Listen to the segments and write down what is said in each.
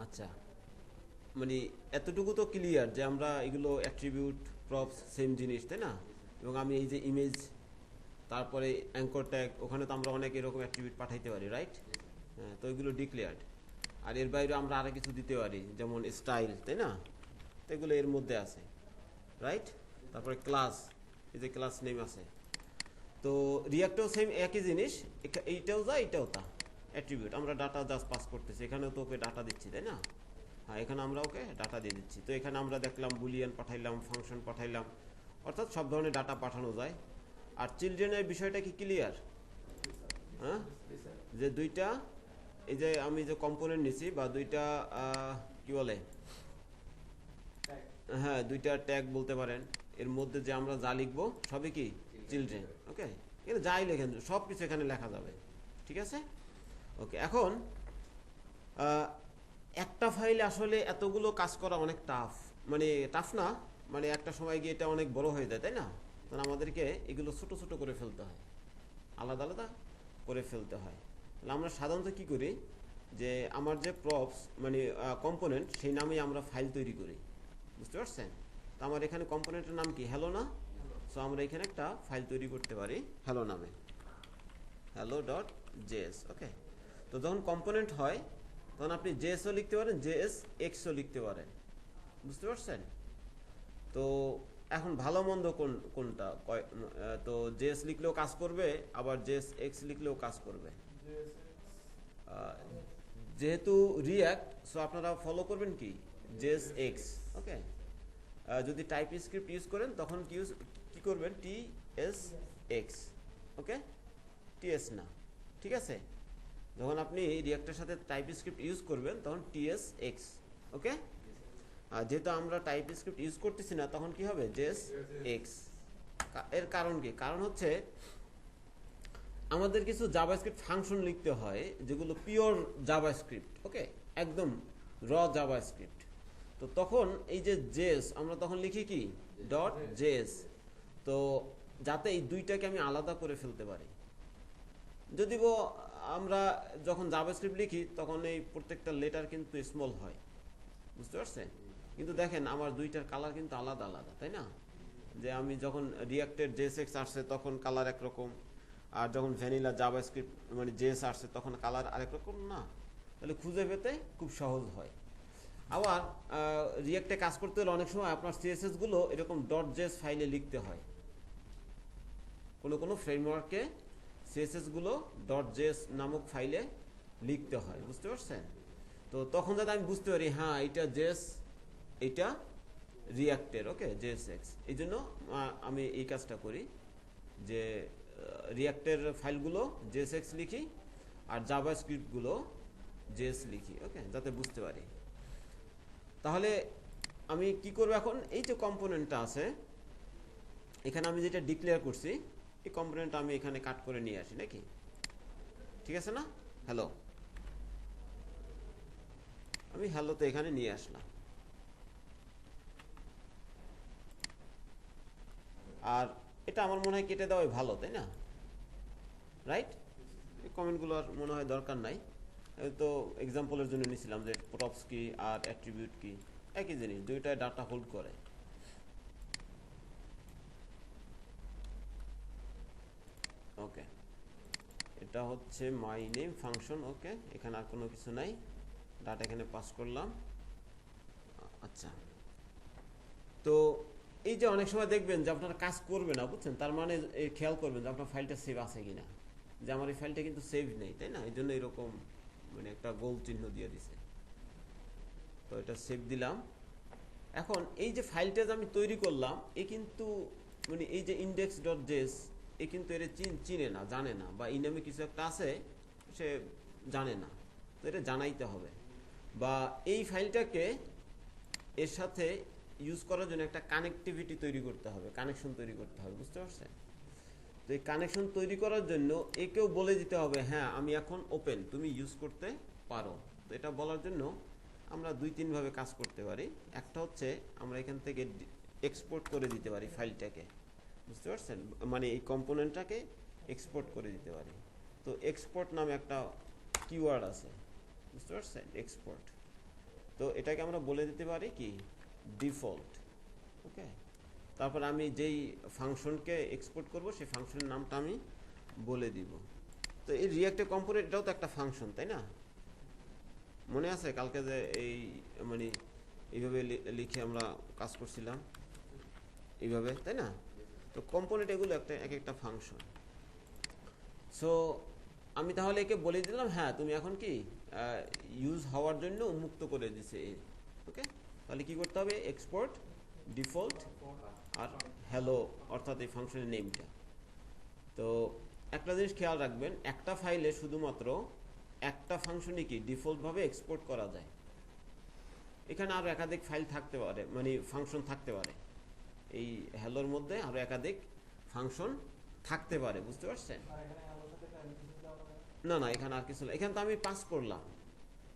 আচ্ছা, মানে এতটুকু তো ক্লিয়ার যে আমরা এগুলো অ্যাট্রিবিউট প্রপস সেম জিনিস, তাই না? এবং আমি এই যে ইমেজ, তারপরে অ্যাঙ্কর ট্যাগ, ওখানে তো আমরা অনেক এরকম অ্যাট্রিবিউট পাঠাইতে পারি, রাইট? হ্যাঁ, তো এগুলো ডিক্লেয়ার্ড। আর এর বাইরে আমরা আরও কিছু দিতে পারি, যেমন স্টাইল, তাই না? তো এগুলো এর মধ্যে আছে, রাইট? তারপরে ক্লাস, এই যে ক্লাস নেম আছে। তো রিয়াক্টেও সেম একই জিনিস, এইটাও যা এইটাও তা, অ্যাট্রিবিউট আমরা ডাটা জাস্ট পাস করতেছি, এখানেও তো ওকে ডাটা দিচ্ছি, তাই না? হ্যাঁ, এখানে আমরা ওকে ডাটা দিয়ে দিচ্ছি। তো এখানে আমরা দেখলাম বুলিয়ান পাঠাইলাম, ফাংশন পাঠাইলাম, অর্থাৎ সব ধরনের ডাটা পাঠানো যায়। আর চিলড্রেনের বিষয়টা কি ক্লিয়ার? হ্যাঁ, যে দুইটা, এই যে আমি যে কম্পোনেন্ট নিছি বা দুইটা কি বলে, হ্যাঁ দুইটা ট্যাগ বলতে পারেন, এর মধ্যে যে আমরা যা লিখবো সবই কি চিলড্রেন। ওকে, এখানে যাই লেখেন সব কিছু এখানে লেখা যাবে, ঠিক আছে? ওকে, এখন একটা ফাইলে আসলে এতগুলো কাজ করা অনেক টাফ, মানে টাফ না, মানে একটা সময় গিয়ে এটা অনেক বড় হয়ে যায়, তাই না? তখন আমাদেরকে এগুলো ছোট ছোট করে ফেলতে হয়, আলাদা আলাদা করে ফেলতে হয়। তাহলে আমরা সাধারণত কি করি, যে আমার যে প্রপস মানে কম্পোনেন্ট, সেই নামেই আমরা ফাইল তৈরি করি, বুঝতে পারছেন? তো আমার এখানে কম্পোনেন্টের নাম কি, হ্যালো না? সো আমরা এখানে একটা ফাইল তৈরি করতে পারি হ্যালো নামে, হ্যালো ডট জেএস। ওকে, তো যখন কম্পোনেন্ট হয় তখন আপনি জেএসও লিখতে পারেন, জেএস এক্সও লিখতে পারেন, বুঝতে পারছেন? তো এখন ভালো মন্দ কোনটা, তো জেএস লিখলেও কাজ করবে, আবার জেএস এক্স লিখলেও কাজ করবে। আহ, যেহেতু রিয়াক্ট, সো আপনারা ফলো করবেন কি, জেএস এক্স। ওকে, যদি টাইপ স্ক্রিপ্ট ইউজ করেন তখন কি করবেন, টি এস এক্স। ওকে, টি এস না, ঠিক আছে? যখন আপনি রিয়াক্টের সাথে টাইপ স্ক্রিপ্ট ইউজ করবেন তখন টি এস এক্স। ওকে, আর যেহেতু আমরা টাইপ স্ক্রিপ্ট ইউজ করতেছি না তখন কি হবে, জেএস এক্স। এর কারণ কি, কারণ হচ্ছে আমাদের কিছু জাভাস্ক্রিপ্ট ফাংশন লিখতে হয় যেগুলো পিওর জাভাস্ক্রিপ্ট। ওকে, একদম র জাভাস্ক্রিপ্ট। তো তখন এই যে জেএস আমরা তখন লিখি কি, ডট জেএস। তো যাতে এই দুইটাকে আমি আলাদা করে ফেলতে পারি, যদিও আমরা যখন জাভাস্ক্রিপ্ট লিখি তখন এই প্রত্যেকটা লেটার কিন্তু স্মল হয়, বুঝতে পারছেন? কিন্তু দেখেন আমার দুইটার কালার কিন্তু আলাদা আলাদা, তাই না? যে আমি যখন রিয়াক্টের জেএসএক্স আসছে তখন কালার একরকম, আর যখন ভ্যানিলা জাভাস্ক্রিপ্ট মানে জেএস আসছে তখন কালার আরেক রকম না। তাহলে খুঁজে পেতে খুব সহজ হয়। আবার রিয়াক্টে কাজ করতে হলে অনেক সময় আপনার সিএসএস গুলো এরকম ডট জেএস ফাইলে লিখতে হয়, কোনো কোনো ফ্রেমওয়ার্কে সিএসএস গুলো ডট জেএস নামক ফাইলে লিখতে হয়, বুঝতে পারছেন? তো তখন যাতে আমি বুঝতে পারি হ্যাঁ এটা জেএস, এটা রিয়াক্টের, ওকে জেএস এক্স, এই জন্য আমি এই কাজটা করি যে রিয়াক্টের ফাইলগুলো জেএস এক্স লিখি আর জাভা স্ক্রিপ্টগুলো জেএস লিখি, ওকে, যাতে বুঝতে পারি। তাহলে আমি কি করব এখন, এই যে কম্পোনেন্টটা আছে এখানে আমি যেটা ডিক্লেয়ার করছি, এই কম্পোনেন্টটা আমি এখানে কাট করে নিয়ে আসি নাকি, ঠিক আছে না? হ্যালো, আমি হ্যালোতে এখানে নিয়ে আসলাম। আর এটা আমার মনে হয় কেটে দেওয়াই ভালো, তাই না? রাইট, এই কমেন্টগুলো আর মনে হয় দরকার নাই। তো এক্সাম্পলের জন্য নিয়েছিলাম যে প্রপস কি আর অ্যাট্রিবিউট কি একই জিনিস, দুইটাই ডাটা হোল্ড করে। ওকে, এটা হচ্ছে মাই নেম ফাংশন। ওকে, এখানে আর কোনো কিছু নাই, ডাটা এখানে পাস করলাম। আচ্ছা, তো এই যে অনেক সময় দেখবেন যে আপনার কাজ করবে না, বুঝছেন? তার মানে এই খেয়াল করবেন যে আপনার ফাইলটা সেভ আছে কিনা, যে আমার এই ফাইলটা কিন্তু সেভ নেই, তাই না? এই জন্য এরকম মানে একটা গোল চিহ্ন দিয়ে দিছে। তো এটা সেভ দিলাম। এখন এই যে ফাইলটা যে আমি তৈরি করলাম এ কিন্তু মানে এই যে ইন্ডেক্স ডট জেস, এ কিন্তু এর চিনে না, জানে না, বা এই নামে কিছু একটা আছে সে জানে না, তো এটা জানাইতে হবে। বা এই ফাইলটাকে এর সাথে ইউজ করার জন্য একটা কানেক্টিভিটি তৈরি করতে হবে, কানেকশন তৈরি করতে হবে, বুঝতে পারছেন? তো এই কানেকশন তৈরি করার জন্য একেও বলে দিতে হবে হ্যাঁ আমি এখন ওপেন, তুমি ইউজ করতে পারো। তো এটা বলার জন্য আমরা দুই তিন ভাবে কাজ করতে পারি। একটা হচ্ছে আমরা এখান থেকে এক্সপোর্ট করে দিতে পারি ফাইলটাকে, বুঝতে পারছেন? মানে এই কম্পোনেন্টটাকে এক্সপোর্ট করে দিতে পারি। তো এক্সপোর্ট নামে একটা কিওয়ার্ড আছে, বুঝতে পারছেন? এক্সপোর্ট, তো এটাকে আমরা বলে দিতে পারি কি ডিফল্ট। ওকে, তারপর আমি যেই ফাংশনকে এক্সপোর্ট করব সেই ফাংশনের নামটা আমি বলে দিব। তো এই রিঅ্যাক্টিভ কম্পোনেন্ট এটাও তো একটা ফাংশন, তাই না? মনে আছে কালকে যে এই মানে এইভাবে লিখে আমরা কাজ করছিলাম এইভাবে, তাই না? তো কম্পোনেন্ট এগুলো এক একটা ফাংশন। সো আমি তাহলে একে বলে দিলাম হ্যাঁ তুমি এখন কি ইউজ হওয়ার জন্য উন্মুক্ত করে দিছে। ওকে, তাহলে কি করতে হবে? এক্সপোর্ট ডিফল্ট আর হ্যালো অর্থাৎ এই ফাংশনের নেমটা। তো একটা জিনিস খেয়াল রাখবেন, একটা ফাইলে শুধুমাত্র একটা ফাংশনই কি ডিফল্টভাবে এক্সপোর্ট করা যায়। এখানে আরও একাধিক ফাইল থাকতে পারে, মানে ফাংশন থাকতে পারে। এই হ্যালোর মধ্যে আরও একাধিক ফাংশন থাকতে পারে, বুঝতে পারছেন? না না, এখানে আর কিছু না। এখানে তো আমি পাস করলাম,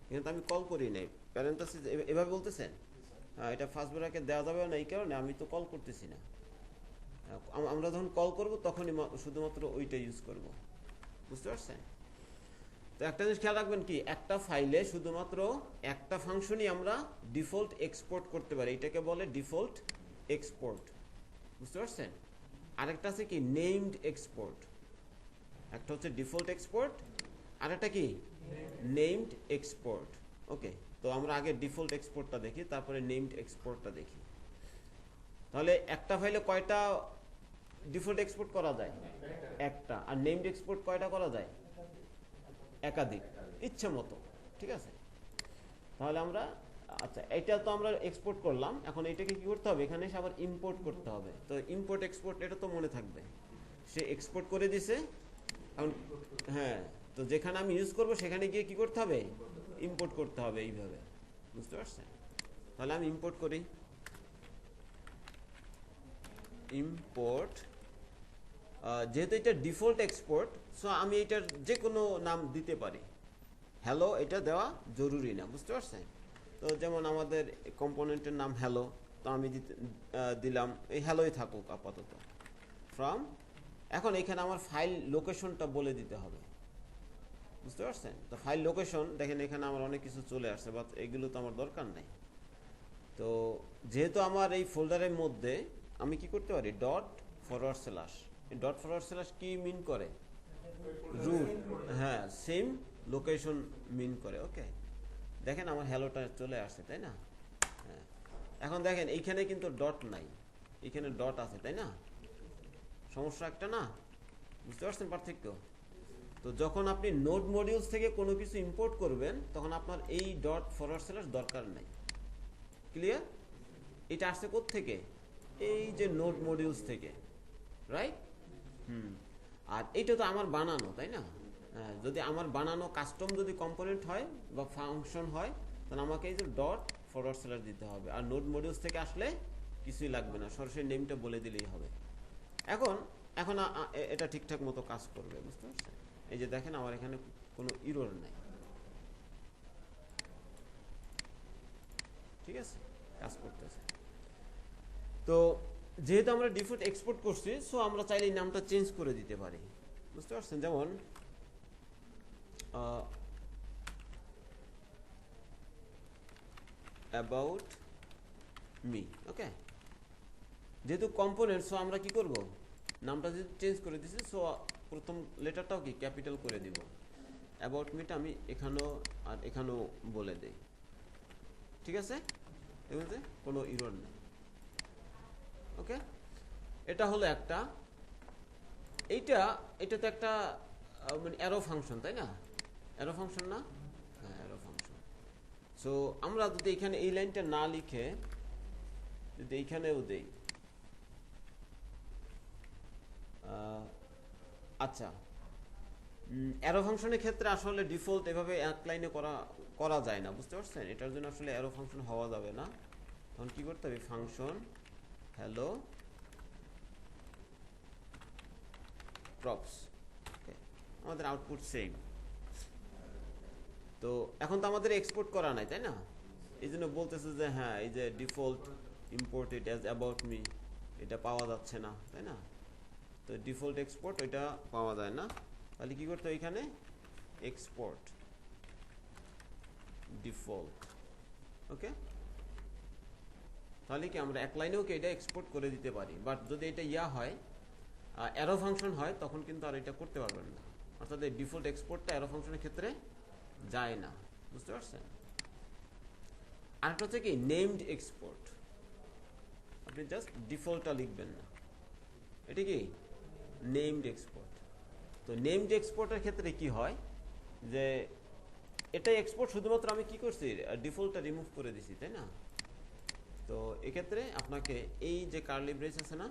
এখানে তো আমি কল করি নাই। প্যারেন্থাসিস এভাবে বলতেছেন এটা ফার্স্ট ব্র্যাকে দেওয়া যাবে না, এই কারণে আমি তো কল করতেছি না। আমরা যখন কল করব তখনই শুধুমাত্র ওইটা ইউজ করব, বুঝতে পারছেন? তো একটা জিনিস খেয়াল রাখবেন কি একটা ফাইলে শুধুমাত্র একটা ফাংশনই আমরা ডিফল্ট এক্সপোর্ট করতে পারি, এটাকে বলে ডিফল্ট এক্সপোর্ট, বুঝতে পারছেন? আরেকটা আছে কি নেমড এক্সপোর্ট। একটা হচ্ছে ডিফল্ট এক্সপোর্ট, আরেকটা কি নেমড এক্সপোর্ট। ওকে, তো আমরা আগে ডিফল্ট এক্সপোর্টটা দেখি, তারপরে নেমড এক্সপোর্টটা দেখি। তাহলে একটা ফাইলে কয়টা ডিফল্ট এক্সপোর্ট করা যায়? একটা। আর নেমড এক্সপোর্ট কয়টা করা যায়? একাধিক, ইচ্ছে মতো, ঠিক আছে? তাহলে আমরা আচ্ছা এটা তো আমরা এক্সপোর্ট করলাম, এখন এটাকে কি করতে হবে? এখানে এসে আবার ইম্পোর্ট করতে হবে। তো ইম্পোর্ট এক্সপোর্ট এটা তো মনে থাকবে, সে এক্সপোর্ট করে দিছে। এখন হ্যাঁ, তো যেখানে আমি ইউজ করব সেখানে গিয়ে কি করতে হবে? ইম্পোর্ট করতে হবে, এইভাবে, বুঝতে পারছেন? তাহলে আমি ইম্পোর্ট করি, ইম্পোর্ট। যেহেতু এটা ডিফল্ট এক্সপোর্ট, সো আমি এটার যে কোনো নাম দিতে পারি। হ্যালো এটা দেওয়া জরুরি না, বুঝতে পারছেন? তো যেমন আমাদের কম্পোনেন্টের নাম হ্যালো, তো আমি দিলাম এই হ্যালোই থাকুক আপাতত ফ্রম। এখন এখানে আমার ফাইল লোকেশনটা বলে দিতে হবে, বুঝতে পারছেন? তো ফাইল লোকেশন দেখেন এখানে আমার অনেক কিছু চলে আসছে, বাট এগুলো তো আমার দরকার নেই। তো যেহেতু আমার এই ফোল্ডারের মধ্যে আমি কি করতে পারি? Dot forward slash. এই ডট ফরওয়ার্ড স্ল্যাশ কি মিন করে? রুট, হ্যাঁ, সেম লোকেশন মিন করে। ওকে, দেখেন আমার হ্যালোটা চলে আসছে, তাই না? হ্যাঁ, এখন দেখেন এইখানে কিন্তু ডট নাই, এখানে ডট আছে, তাই না? সমস্যা একটা না, বুঝতে পারছেন পার্থক্য? তো যখন আপনি নোড মডিউলস থেকে কোনো কিছু ইম্পোর্ট করবেন তখন আপনার এই ডট ফরওয়ার্ড স্ল্যাশ দরকার নাই। ক্লিয়ার? এটা আসছে কোত্থেকে? এই যে নোড মডিউলস থেকে, রাইট? আর এইটা তো আমার বানানো, তাই না? হ্যাঁ, যদি আমার বানানো কাস্টম যদি কম্পোনেন্ট হয় বা ফাংশন হয় তাহলে আমাকে এই যে ডট ফরওয়ার্ড স্ল্যাশ দিতে হবে। আর নোড মডিউলস থেকে আসলে কিছুই লাগবে না, সরাসরি নেমটা বলে দিলেই হবে। এখন এখন এটা ঠিকঠাক মতো কাজ করবে, বুঝতে পারছেন? এই যে দেখেন আমার এখানে কোনো ইরর নাই, ঠিক আছে, কাজ করতেছে। তো যেহেতু আমরা ডিফল্ট এক্সপোর্ট করছি, সো আমরা চাইলে এই নামটা চেঞ্জ করে দিতে পারি, বুঝতে পারছেন? যেমন অ্যাবাউট মি। ওকে, যেহেতু কম্পোনেন্ট, সো আমরা কি করব? নামটা যেহেতু চেঞ্জ করে দিছি, সো প্রথম লেটারটাও কি ক্যাপিটাল করে দিব। অ্যাবাউট মিটা আমি এখানেও আর এখানেও বলে দেই, ঠিক আছে? এগুলোতে কোনো ইরর নেই। ওকে, এটা হলো একটা। এটা তো একটা মানে অ্যারো ফাংশন, তাই না? অ্যারো ফাংশন না? হ্যাঁ, অ্যারো ফাংশন। সো আমরা যদি এখানে এই লাইনটা না লিখে যদি এইখানেও দেই, আচ্ছা, অ্যারো ফাংশনের ক্ষেত্রে আসলে ডিফল্ট এভাবে এক লাইনে করা যায় না, বুঝতে পারছেন? এটার জন্য আসলে অ্যারো ফাংশন হওয়া যাবে না। তখন কি করতে হবে? Function hello props. আমাদের আউটপুট সেম। তো এখন তো আমাদের এক্সপোর্ট করা নাই, তাই না? এই জন্য বলতেছে যে হ্যাঁ এই যে default imported as about me এটা পাওয়া যাচ্ছে না, তাই না? তো ডিফল্ট এক্সপোর্ট ওইটা পাওয়া যায় না, তাহলে কি করতে হয়? এখানে এক্সপোর্ট ডিফল্ট। ওকে, তাহলে কি আমরা এক লাইনেও কি এটা এক্সপোর্ট করে দিতে পারি, বাট যদি এটা ইয়া হয় অ্যারো ফাংশন হয় তখন কিন্তু আর এটা করতে পারবেন না, অর্থাৎ এই ডিফল্ট এক্সপোর্টটা অ্যারো ফাংশনের ক্ষেত্রে যায় না, বুঝতে পারছেন। আরেকটা হচ্ছে কি নেমড এক্সপোর্ট, আপনি জাস্ট ডিফল্টটা লিখবেন না, এটা কি নেমড এক্সপোর্ট। তো নেমড এক্সপোর্টের ক্ষেত্রে কি হয় যে এটাই এক্সপোর্ট, শুধুমাত্র আমি কি করছি ডিফল্টটা রিমুভ করে দিছি, তাই না। তো এক্ষেত্রে আপনাকে এই যে কার্লি ব্রেস আছে না,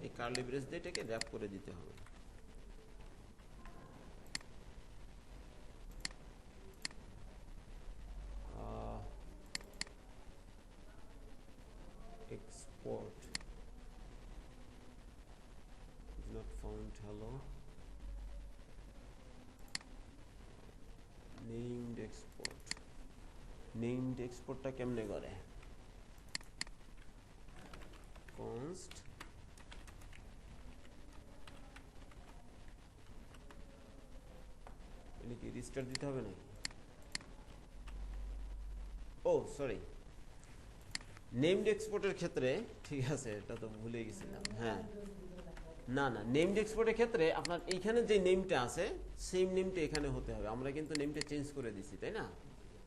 এই কার্লি ব্রেস দিয়ে এটাকে র্যাপ করে দিতে হবে। export is not found, hello, named export, named export টা কেমনে করে, const এটা কি রিস্টার্ট দিতে হবে নাকি, ও সরি, নেমড এক্সপোর্টের ক্ষেত্রে ঠিক আছে, এটা তো ভুলে গেছিলাম, হ্যাঁ না না, নেমড এক্সপোর্টের ক্ষেত্রে আপনার এইখানে যে নেমটা আছে সেম নেমটা এখানে হতে হবে, আমরা কিন্তু নেমটা চেঞ্জ করে দিছি, তাই না।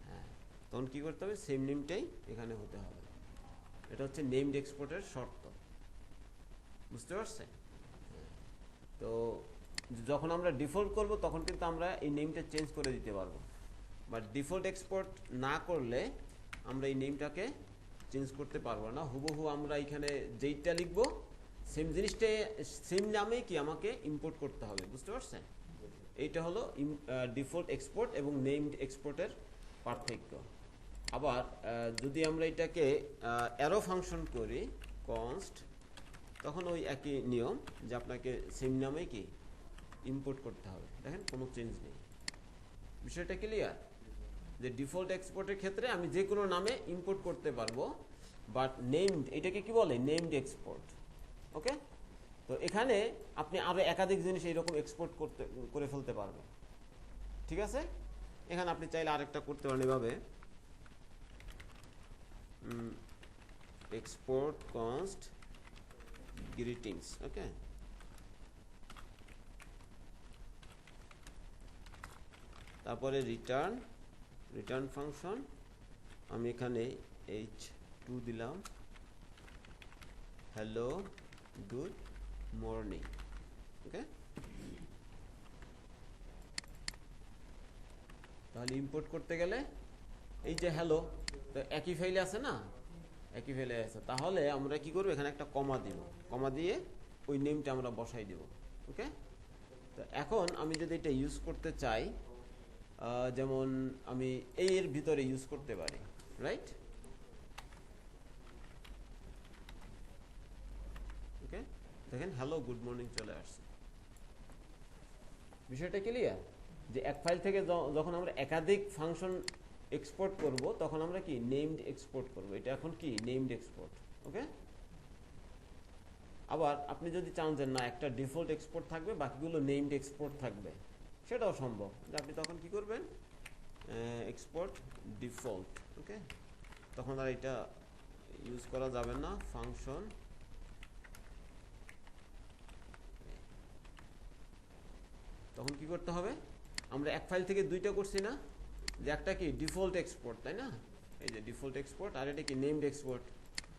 হ্যাঁ, তখন কি করতে হবে, সেম নেমটাই এখানে হতে হবে, এটা হচ্ছে নেমড এক্সপোর্টের শর্ত, বুঝতে পারছেন। তো যখন আমরা ডিফল্ট করব তখন কিন্তু আমরা এই নেমটা চেঞ্জ করে দিতে পারবো, বাট ডিফল্ট এক্সপোর্ট না করলে আমরা এই নেমটাকে চেঞ্জ করতে পারবো না, হুবহু আমরা এখানে যেইটা লিখবো সেম জিনিসটা সেম নামে কি আমাকে ইম্পোর্ট করতে হবে, বুঝতে পারছেন। এইটা হলো ডিফল্ট এক্সপোর্ট এবং নেমড এক্সপোর্টের পার্থক্য। আবার যদি আমরা এটাকে অ্যারো ফাংশন করি কনস্ট, তখন ওই একই নিয়ম যে আপনাকে সেম নামে কি ইম্পোর্ট করতে হবে, দেখেন কোনো চেঞ্জ নেই, বিষয়টা ক্লিয়ার। যে ডিফল্ট এক্সপোর্টের ক্ষেত্রে আমি যে কোনো নামে ইম্পোর্ট করতে পারবো, বাট নেমড এটাকে কি বলে, নেমড এক্সপোর্ট, ওকে। তো এখানে আপনি আরো একাধিক জিনিস এইরকম এক্সপোর্ট করে ফেলতে পারবেন, ঠিক আছে। এখানে আপনি চাইলে আরেকটা করতে পারেন এভাবে, এক্সপোর্ট কনস্ট গ্রিটিংস, ওকে। তারপরে রিটার্ন ফাংশন, আমি এখানে h2 দিলাম, হ্যালো গুড মর্নিং, ওকে। তাহলে ইম্পোর্ট করতে গেলে এই যে হ্যালো একই ফাইলে আছে না, একই ফাইলে আছে, তাহলে আমরা কি করব, এখানে একটা কমা দিব, কমা দিয়ে ওই নেমটা আমরা বসাই দিব, ওকে। তো এখন আমি যদি এটা ইউজ করতে চাই, যেমন আমি এর ভিতরে ইউজ করতে পারি, রাইট, ওকে। দেখেন হ্যালো গুড মর্নিং চলে আসছে, বিষয়টা ক্লিয়ার। যে এক ফাইল থেকে যখন আমরা একাধিক ফাংশন এক্সপোর্ট করব তখন আমরা কি নেমড এক্সপোর্ট করব, এটা এখন কি নেমড এক্সপোর্ট, ওকে। আবার আপনি যদি চান যে না একটা ডিফল্ট এক্সপোর্ট থাকবে বাকিগুলো নেমড এক্সপোর্ট থাকবে, সেটাও সম্ভব, যে আপনি তখন কি করবেন, এক্সপোর্ট ডিফল্ট, ওকে। তখন আর এটা ইউজ করা যাবে না, ফাংশন তখন কি করতে হবে, আমরা এক ফাইল থেকে দুইটা করছি না, যে একটা কি ডিফল্ট এক্সপোর্ট, তাই না, এই যে ডিফল্ট এক্সপোর্ট, আর এটা কি নেমড এক্সপোর্ট।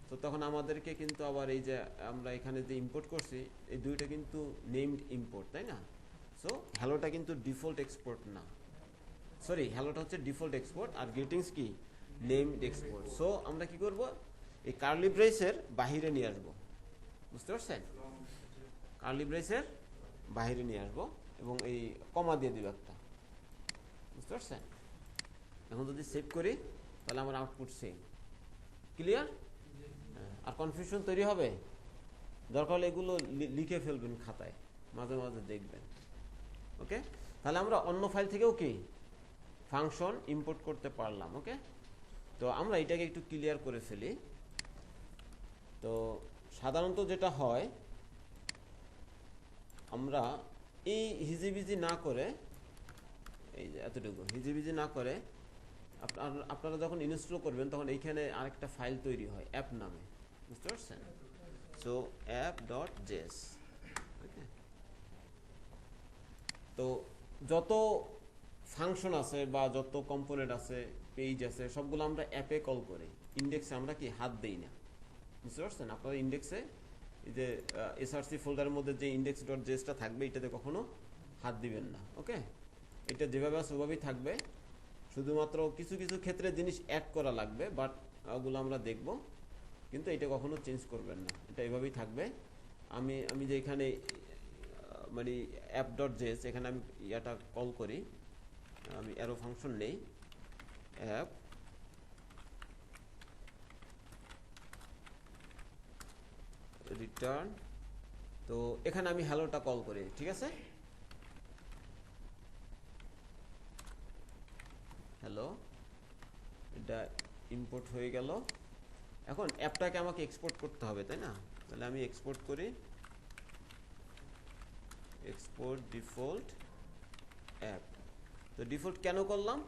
তো তখন আমাদেরকে কিন্তু আবার এই যে আমরা এখানে যে ইম্পোর্ট করছি এই দুইটা কিন্তু নেমড ইম্পোর্ট, তাই না। সো হ্যালোটা কিন্তু ডিফল্ট এক্সপোর্ট না, সরি হ্যালোটা হচ্ছে ডিফল্ট এক্সপোর্ট, আর গ্রিটিংস কি নেমড এক্সপোর্ট। সো আমরা কি করব, এই কার্লি ব্রেসের বাহিরে নিয়ে আসবো, বুঝতে পারছেন, কার্লি ব্রেসের বাহিরে নিয়ে আসবো এবং এই কমা দিয়ে দিব একটা, বুঝতে পারছেন। এখন যদি সেভ করি তাহলে আমার আউটপুট সেম, ক্লিয়ার। আর কনফিউশন তৈরি হবে, দরকার হলে এগুলো লিখে ফেলবেন খাতায়, মাঝে মাঝে দেখবেন, ওকে। তাহলে আমরা অন্য ফাইল থেকেও কি ফাংশন ইম্পোর্ট করতে পারলাম, ওকে। তো আমরা এটাকে একটু ক্লিয়ার করে ফেলি। তো সাধারণত যেটা হয়, আমরা এই হিজিবিজি না করে, এই যে এতটুকু হিজিবিজি না করে আপনারা যখন ইনস্টল করবেন তখন এইখানে আরেকটা ফাইল তৈরি হয় অ্যাপ নামে, বুঝতে পারছেন? সো app.js, ওকে। তো যত ফাংশন আছে বা যত কম্পোনেন্ট আছে, পেজ আছে, সবগুলো আমরা অ্যাপে কল করি। ইন্ডেক্সে আমরা কি হাত দেই না, বুঝতে পারছেন? আপনারা ইন্ডেক্সে এই যে এসআরসি ফোল্ডারের মধ্যে যে index.jsটা থাকবে এটাতে কখনো হাত দিবেন না, ওকে। এটা যেভাবে আছে ওভাবেই থাকবে, শুধুমাত্র কিছু কিছু ক্ষেত্রে জিনিস অ্যাড করা লাগবে, বাট ওগুলো আমরা দেখব, কিন্তু এটা কখনো চেঞ্জ করবেন না, এটা এভাবেই থাকবে। আমি যে এখানে মানে app.js এখানে আমি ইয়াটা কল করি, আমি অ্যারো ফাংশন নেই, অ্যাপ রিটার্ন, তো এখানে আমি হ্যালোটা কল করি, ঠিক আছে? হ্যালো, এটা ইম্পোর্ট হয়ে গেল। এখন অ্যাপটাকে আমাকে এক্সপোর্ট করতে হবে, তাই না? তাহলে আমি এক্সপোর্ট করি, এক্সপোর্ট ডিফল্ট অ্যাপ। তো ডিফল্ট কেন করলাম?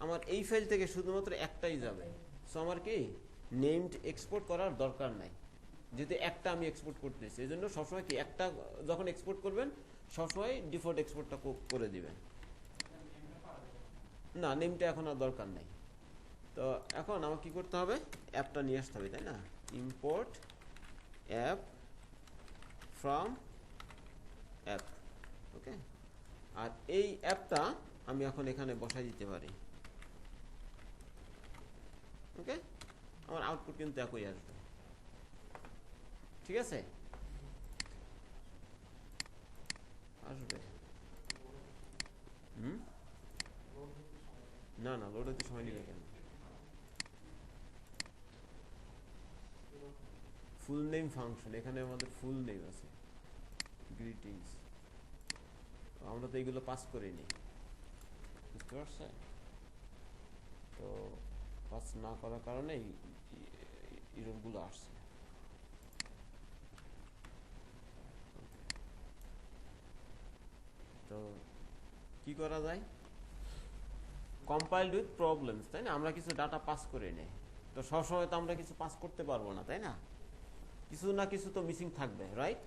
আমার এই ফাইল থেকে শুধুমাত্র একটাই যাবে, সো আমার কি নেমড এক্সপোর্ট করার দরকার নাই, যেহেতু একটা আমি এক্সপোর্ট করতেছি। এই জন্য সবসময় কি একটা যখন এক্সপোর্ট করবেন সবসময় ডিফল্ট এক্সপোর্টটা করে দিবেন। না, নেমটা এখন আর দরকার নাই। তো এখন আমার কি করতে হবে? অ্যাপটা নিয়ে আসতে হবে, তাই না? ইম্পোর্ট অ্যাপ ফ্রম অ্যাপ, ওকে। আর এই অ্যাপটা আমি এখন এখানে বসাই দিতে পারি, ওকে। আমার আউটপুট কিন্তু একই আসবে, ঠিক আছে? আসবে। না না, লোড হতে সময় নেবে কেন? ফুল নেম ফাংশন, এখানে আমাদের ফুল নেম আছে, গ্রিটিংস, আমরা তো এইগুলো পাস করিনি, বুঝতে পারছেন? তো পাস না করার কারণে এরকমগুলো আসছে। তো কি করা যায়? কম্পাইলড উইথ প্রবলেমস, তাই না? আমরা কিছু ডাটা পাস করে নেই, তো সবসময় তো আমরা কিছু পাস করতে পারবো না, তাই না? কিছু না কিছু তো মিসিং থাকবে, রাইট?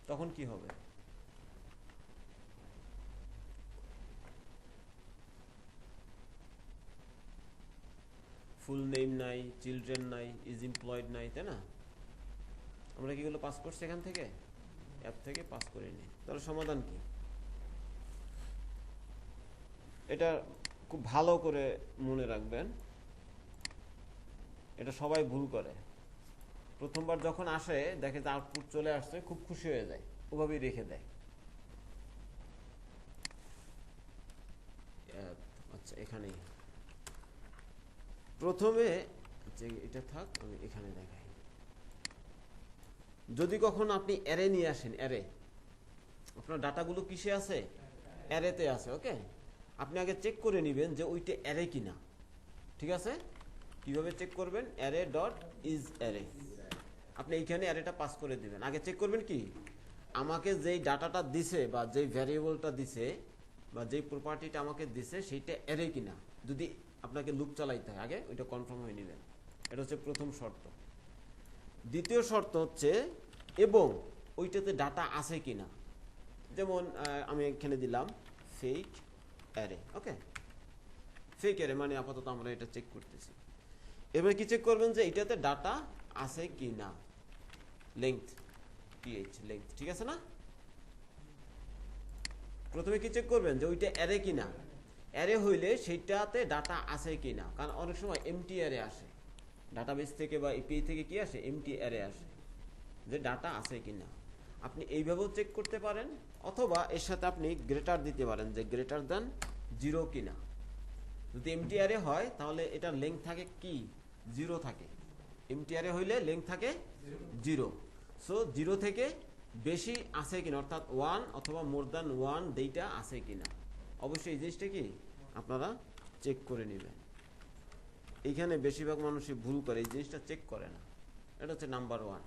তখন কি হবে? ফুল নেম নাই, চিলড্রেন নাই, ইজ এমপ্লয়েড নাই, তাই না? আমরা কি এগুলো পাস করছি এখান থেকে? অ্যাপ থেকে পাস করে নিই। তাহলে সমাধান কি? এটা খুব ভালো করে মনে রাখবেন, এটা সবাই ভুল করে। প্রথমবার যখন আসে দেখে যে আউটপুট চলে আসছে, খুব খুশি হয়ে যায়, ওভাবেই রেখে দেয়। আচ্ছা, এখানেই প্রথমে যে এটা থাক, আমি এখানে দেখাই। যদি কখন আপনি অ্যারে নিয়ে আসেন, অ্যারে, আপনার ডাটাগুলো কিসে আছে? অ্যারেতে আছে, ওকে। আপনি আগে চেক করে নেবেন যে ওইটা অ্যারে কিনা, ঠিক আছে? কিভাবে চেক করবেন? অ্যারে ডট ইজ অ্যারে, আপনি এইখানে অ্যারেটা পাস করে দিবেন। আগে চেক করবেন কি আমাকে যেই ডাটাটা দিছে বা যেই ভ্যারিয়েবলটা দিছে বা যেই প্রপার্টিটা আমাকে দিছে সেইটা অ্যারে কিনা। যদি আপনাকে লুপ চালাইতে হয় আগে ওইটা কনফার্ম হয়ে নেবেন, এটা হচ্ছে প্রথম শর্ত। দ্বিতীয় শর্ত হচ্ছে এবং ওইটাতে ডাটা আছে কিনা। যেমন আমি এখানে দিলাম ফেক অ্যারে, ওকে। ফেক অ্যারে মানে আপাতত আমরা এটা চেক করতেছি। এবার কি চেক করবেন যে এটাতে ডাটা আছে কিনা, লেংথ th লেংথ, ঠিক আছে না? প্রথমে কি চেক করবেন যে ওইটা অ্যারে কিনা। অ্যারে হইলে সেইটাতে ডাটা আছে কিনা, কারণ অনেক সময় এমটি অ্যারে আসে ডাটাবেস থেকে বা এপিআই থেকে, কি আসে? এমটি অ্যারে আসে, যে ডাটা আছে কিনা। আপনি এইভাবেও চেক করতে পারেন, অথবা এর সাথে আপনি গ্রেটার দিতে পারেন, যে গ্রেটার দেন 0 কিনা। যদি এমটি অ্যারে হয় তাহলে এটার লেংথ থাকে কি? 0 থাকে। এমটি অ্যারে হইলে লেংথ থাকে 0। সো 0 থেকে বেশি আছে কিনা, অর্থাৎ 1 অথবা মোর দ্যান 1 ডেটা আছে কিনা। অবশ্যই এই জিনিসটা কি আপনারা চেক করে নেবেন। এইখানে বেশিরভাগ মানুষই ভুল করে, এই জিনিসটা চেক করে না। এটা হচ্ছে নাম্বার 1।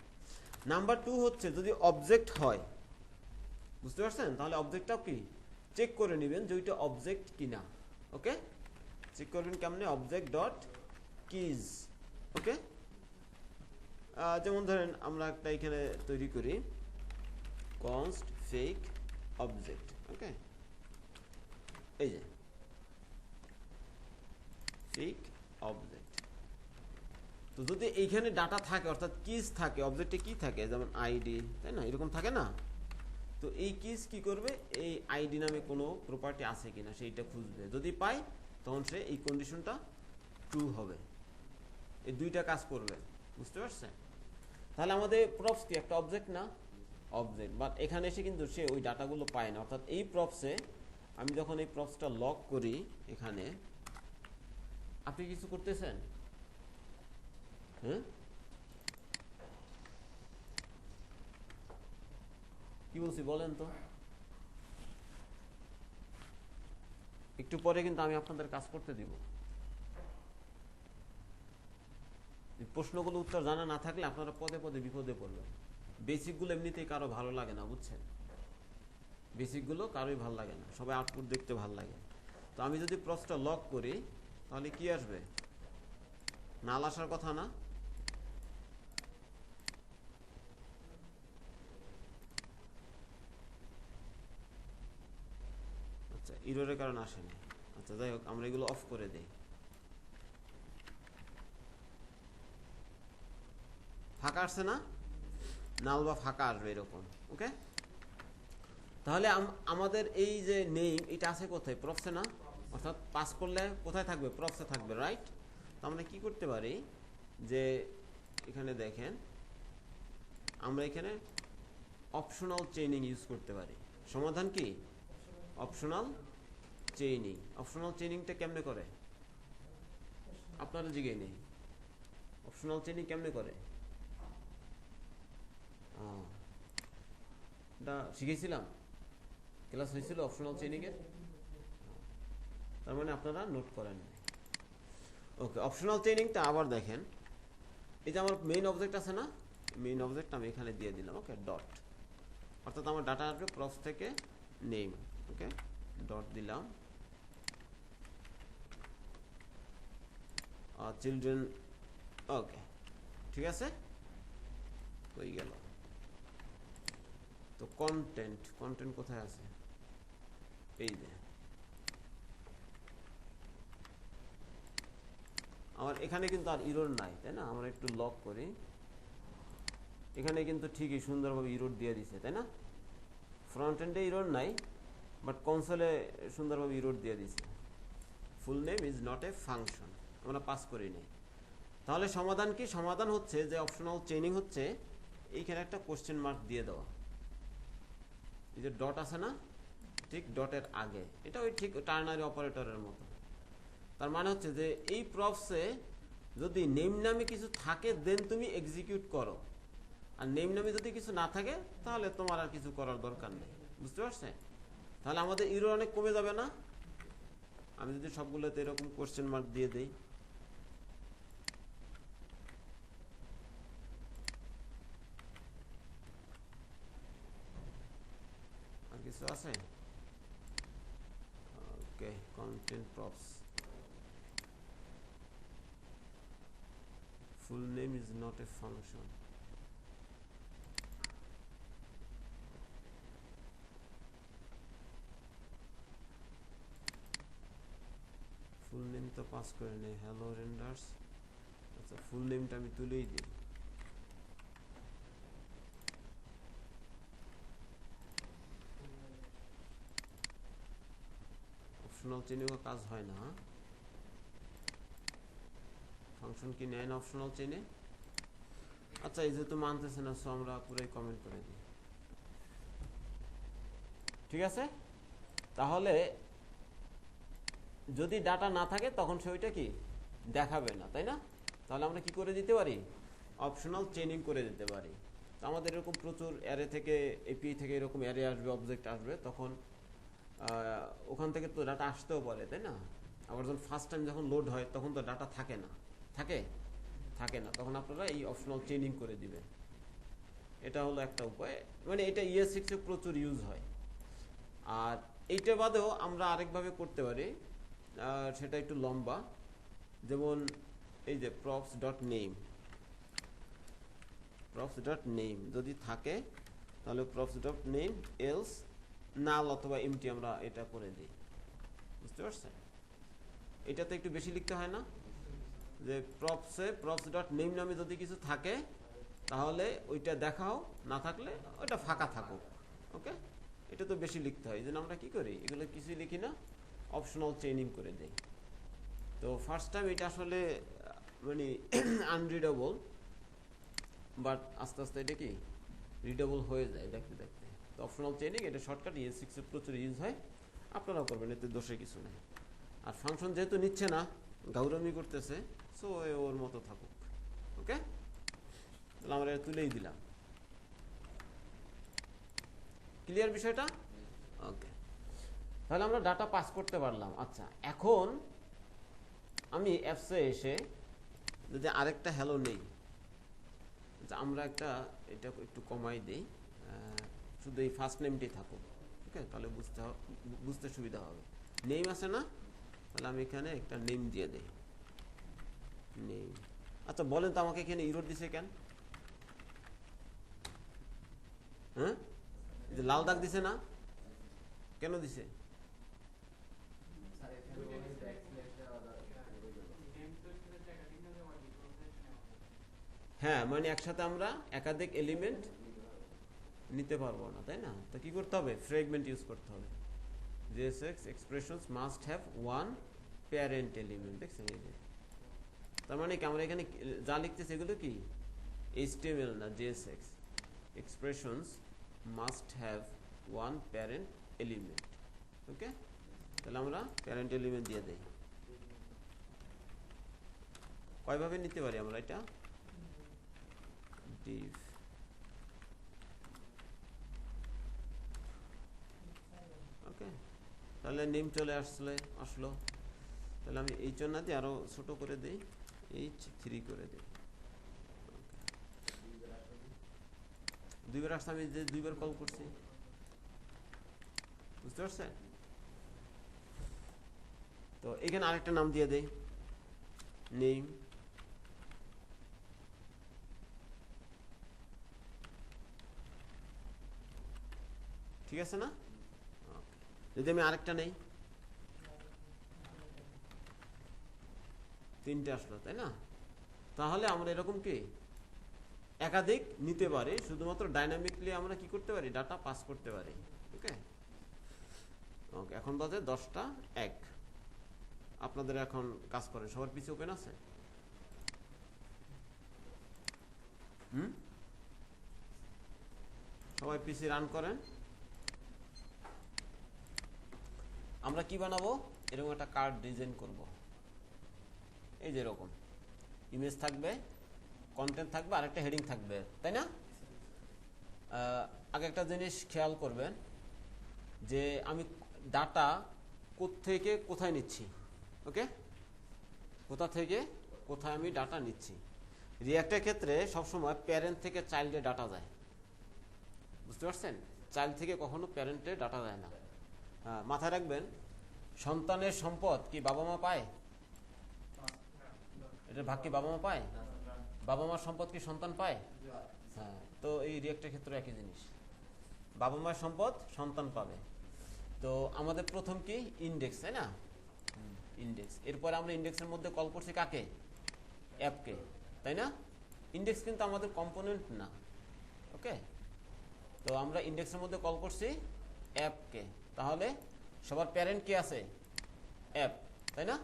নাম্বার 2 হচ্ছে যদি অবজেক্ট হয়, বুঝতে পারছেন? তাহলে অবজেক্টটাও কি চেক করে নেবেন যে ওইটা অবজেক্ট কিনা, ওকে। চেক করবেন কেমনে, অবজেক্ট ডট কিজ। ওকে, যেমন ধরেন আমরা একটা এখানে তৈরি করি const fake object। ওকে, এই যে fake object। তো যদি এইখানে ডাটা থাকে অর্থাৎ কিজ থাকে, অবজেক্টে কি থাকে, যেমন আইডি, তাই না, এরকম থাকে না। তো এই কিজ কি করবে, এই আইডি নামে কোনো প্রপার্টি আছে কিনা সেইটা খুঁজবে, যদি পায় তখন সে এই কন্ডিশনটা ট্রু হবে। এই দুইটা কাজ করবে, বুঝতে পারছেন? তাহলে আমাদের প্রপস কি একটা অবজেক্ট না, অবজেক্ট, বাট এখানে এসে কিন্তু সে ওই ডাটাগুলো পায় না। অর্থাৎ এই প্রপসে আমি যখন এই প্রপসটা লক করি, এখানে আপনি কিছু করতেছেন, হ্যাঁ কি বলছি বলেন তো, একটু পরে কিন্তু আমি আপনাদের কাজ করতে দিব। প্রশ্নগুলো উত্তর জানা না থাকলে আপনারা পদে পদে বিপদে পড়বেন। বেসিকগুলো এমনিতেই কারো ভালো লাগে না, বুঝছেন, বেসিকগুলো কারোই ভালো লাগে না, সবাই আউটপুট দেখতে ভালো লাগে। তো আমি যদি প্রসটা লক করি তাহলে কি আসবে, নাল আসার কথা না। আচ্ছা, ইররের কারণে আসেনি। আচ্ছা যাই হোক, আমরা এগুলো অফ করে দিই। ফাঁকা আসছে না, নাল বা ফাঁকা আসবে এরকম। ওকে, তাহলে আমাদের এই যে নেম এটা আছে কোথায়, প্রপসে না, অর্থাৎ পাস করলে কোথায় থাকবে, প্রপসে থাকবে, রাইট। তো আমরা কি করতে পারি, যে এখানে দেখেন আমরা এখানে অপশনাল চেইনিং ইউজ করতে পারি। সমাধান কি, অপশনাল চেইনিং। অপশনাল চেইনিংটা কেমনে করে আপনারা জিজ্ঞেস নেই, অপশনাল চেইনিং কেমনে করে, এটা শিখেছিলাম, ক্লাস হয়েছিল অপশনাল চেইনিং এর, তার মানে আপনারা নোট করেন। ওকে, অপশনাল চেইনিংটা আবার দেখেন, এই যে আমার মেইন অবজেক্ট আছে না, মেইন অবজেক্ট আমি এখানে দিয়ে দিলাম। ওকে, ডট, অর্থাৎ আমার ডাটা আসবে প্রপস থেকে নেম। ওকে, ডট দিলাম, চিলড্রেন। ওকে, ঠিক আছে, হয়ে গেল। তো কন্টেন্ট, কন্টেন্ট কোথায় আছে, এই যে আমার এখানে কিন্তু আর ইরর নাই, তাই না। আমরা একটু লক করি, এখানে কিন্তু ঠিকই সুন্দরভাবে ইরর দিয়ে দিছে, তাই না। ফ্রন্ট এন্ডে ইরর নাই, বাট কনসোলে সুন্দরভাবে ইরর দিয়ে দিছে। Full name is not a function, আমরা পাস করি নাই। তাহলে সমাধান কি, সমাধান হচ্ছে যে অপশনাল চেইনিং হচ্ছে এইখানে একটা কোশ্চেন মার্ক দিয়ে দেওয়া, এই যে ডট আছে না, ঠিক ডটের আগে, এটা ওই ঠিক টার্নারি অপারেটরের মতো। তার মানে হচ্ছে যে এই প্রপসে যদি নেম নামে কিছু থাকে দেন তুমি এক্সিকিউট করো, আর নেম নামে যদি কিছু না থাকে তাহলে তোমার আর কিছু করার দরকার নেই, বুঝতে পারছেন। তাহলে আমাদের ইরর অনেক কমে যাবে না, আমি যদি সবগুলোতে এরকম কোশ্চেন মার্ক দিয়ে দেই। আর কিছু আছে, okay, content props, full name is not a function, full name তো পাস করে নেই, হ্যালো রেন্ডার্স। আচ্ছা, ফুল নেমটা আমি তুলেই দিই, অপশনাল চেইনেও কাজ হয় না, ফাংশন কি নেয় না অপশনাল চেইনে। আচ্ছা, এই যেহেতু মানতেছে না, সো আমরা পুরোই কমেন্ট করে দিই, ঠিক আছে। তাহলে যদি ডাটা না থাকে তখন সে ওইটা কি দেখাবে না, তাই না। তাহলে আমরা কি করে দিতে পারি, অপশনাল চেইনিং করে দিতে পারি। তো আমাদের এরকম প্রচুর অ্যারে থেকে, এপিআই থেকে এরকম অ্যারে আসবে, অবজেক্ট আসবে, তখন ওখান থেকে তো ডাটা আসতেও পারে, তাই না। আবার যখন ফার্স্ট টাইম যখন লোড হয় তখন তো ডাটা থাকে না, থাকে না, তখন আপনারা এই অপশনাল চেইনিং করে দিবেন। এটা হলো একটা উপায়, মানে এটা ES6 এ প্রচুর ইউজ হয়। আর এইটা বাদেও আমরা আরেকভাবে করতে পারি, সেটা একটু লম্বা, যেমন এই যে props ডট নেম যদি থাকে তাহলে props ডট নেম, এলস নাল অথবা এমটি আমরা এটা করে দিই। বুঝতে পারছেন? এটাতে একটু বেশি লিখতে হয় না, যে props ডট নেম নামে যদি কিছু থাকে তাহলে ওইটা দেখাও, না থাকলে ওইটা ফাঁকা থাকুক। ওকে, এটা তো বেশি লিখতে হয়, এই জন্য আমরা কি করি, এগুলো কিছুই লিখি না, অপশনাল চেইনিং করে দেই। তো ফার্স্ট টাইম এটা আসলে মানে আনরিডেবল, বাট আস্তে আস্তে এটা কি রিডেবল হয়ে যায় দেখতে দেখতে। তো অপশনাল চেইনিং এটা শর্টকাট ES6 এ প্রচুর ইউজ হয়, আপনারাও করবেন, এতে দোষের কিছু নেই। আর ফাংশন যেহেতু নিচ্ছে না, গাউরামি করতেছে, সো ওর মতো থাকুক। ওকে, তাহলে আমরা এটা তুলেই দিলাম। ক্লিয়ার বিষয়টা? ওকে, তাহলে আমরা ডাটা পাস করতে পারলাম। আচ্ছা, এখন আমি অ্যাপসে এসে যদি আরেকটা হ্যালো নেই, আমরা একটা এটা একটু কমাই দিই, শুধু এই ফার্স্ট নেমটি থাকুক। ওকে, তাহলে বুঝতে সুবিধা হবে। নেম আছে না, তাহলে আমি এখানে একটা নেম দিয়ে দিই, নেম। আচ্ছা বলেন তো আমাকে এখানে ইরোর দিছে কেন? হ্যাঁ, যে লাল দাগ দিছে না, কেন দিছে? হ্যাঁ, মানে একসাথে আমরা একাধিক এলিমেন্ট নিতে পারবো না, তাই না? তো কি করতে হবে, ফ্র্যাগমেন্ট ইউজ করতে হবে। JSX expressions must have one parent element, দেখছেন? এই যে তার মানে কি আমরা এখানে যা লিখতেছি এগুলো কি HTML না, JSX expressions must have one parent element। ওকে, তাহলে আমরা প্যারেন্ট এলিমেন্ট দিয়ে দেই। কয়ভাবে নিতে পারি আমরা এটা? div, ওকে, তাহলে নেম চলে আসলো। তাহলে আমি H1 না দিয়ে আরো ছোট করে দেই, H3 করে দিই। দুইবার আসছে, আমি যে দুইবার কল করছি, বুঝতে পারছেন? তো এখানে আরেকটা নাম দিয়ে দেই, নেম। ঠিক আছে না? যদি আমি আরেকটা নেই, তিনটে আসলো, তাই না? তাহলে আমরা এরকম কি একাধিক নিতে পারি, শুধুমাত্র ডাইনামিকলি আমরা কি করতে পারি, ডাটা পাস করতে পারি। ওকে, ওকে, এখন বাজে 10:01। আপনাদের এখন কাজ করেন, সবার পিছে ওপেন আছে? সবাই পিসি রান করেন। আমরা কি বানাবো, এরকম একটা কার্ড ডিজাইন করব। এই যে এরকম ইমেজ থাকবে, কন্টেন্ট থাকবে, আর একটা হেডিং থাকবে, তাই না? আগে একটা জিনিস খেয়াল করবেন, যে আমি ডাটা কোত্থেকে কোথায় নিচ্ছি। ওকে, কোথা থেকে কোথায় আমি ডাটা নিচ্ছি। রিঅ্যাক্টের ক্ষেত্রে সবসময় প্যারেন্ট থেকে চাইল্ডে ডাটা যায়, বুঝতে পারছেন? চাইল্ড থেকে কখনো প্যারেন্টে ডাটা যায় না। মাথায় রাখবেন, সন্তানের সম্পদ কি বাবা মা পায়? এটার ভাগ কি বাবা মা পায়? বাবা মার সম্পদ কি সন্তান পায়? হ্যাঁ, তো এই রিঅ্যাক্টের ক্ষেত্রে একই জিনিস, বাবা মার সম্পদ সন্তান পাবে। তো আমাদের প্রথম কি ইন্ডেক্স, তাই না? ইন্ডেক্স, এরপরে আমরা ইন্ডেক্সের মধ্যে কল করছি কাকে? অ্যাপকে, তাই না? ইন্ডেক্স কিন্তু আমাদের কম্পোনেন্ট না। ওকে, তো আমরা ইন্ডেক্সের মধ্যে কল করছি অ্যাপকে, তাহলে সবার প্যারেন্ট কে আছে? অ্যাপ, তাই না?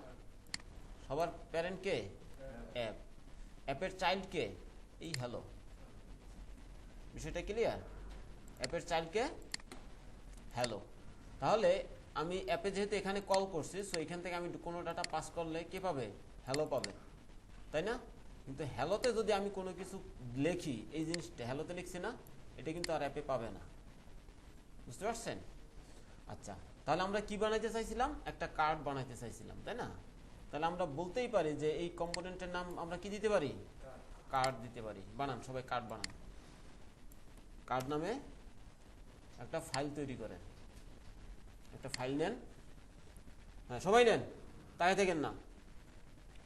সবার প্যারেন্ট কে? অ্যাপ। অ্যাপের চাইল্ড কে? এই হ্যালো, বিষয়টা ক্লিয়ার? অ্যাপের চাইল্ড কে? হ্যালো। তাহলে আমি অ্যাপে যেহেতু এখানে কল করছি, সো এখান থেকে আমি কোনো ডাটা পাস করলে কে পাবে? হ্যালো পাবে, তাই না? কিন্তু হ্যালোতে যদি আমি কোনো কিছু লিখি, এই জিনিসটা হ্যালোতে লিখছি না, এটা কিন্তু আর অ্যাপে পাবে না। বুঝতে পারছেন? আচ্ছা, তাহলে আমরা কি বানাইতে চাইছিলাম? একটা কার্ড বানাইতে চাইছিলাম, তাই না? তাহলে আমরা বলতেই পারি যে এই কম্পোনেন্টের নাম আমরা কি দিতে পারি? কার্ড দিতে পারি। বানান, সবাই কার্ড বানান। কার্ড নামে একটা ফাইল তৈরি করেন, একটা ফাইল নেন। হ্যাঁ, সবাই নেন। তাই দেখেন না,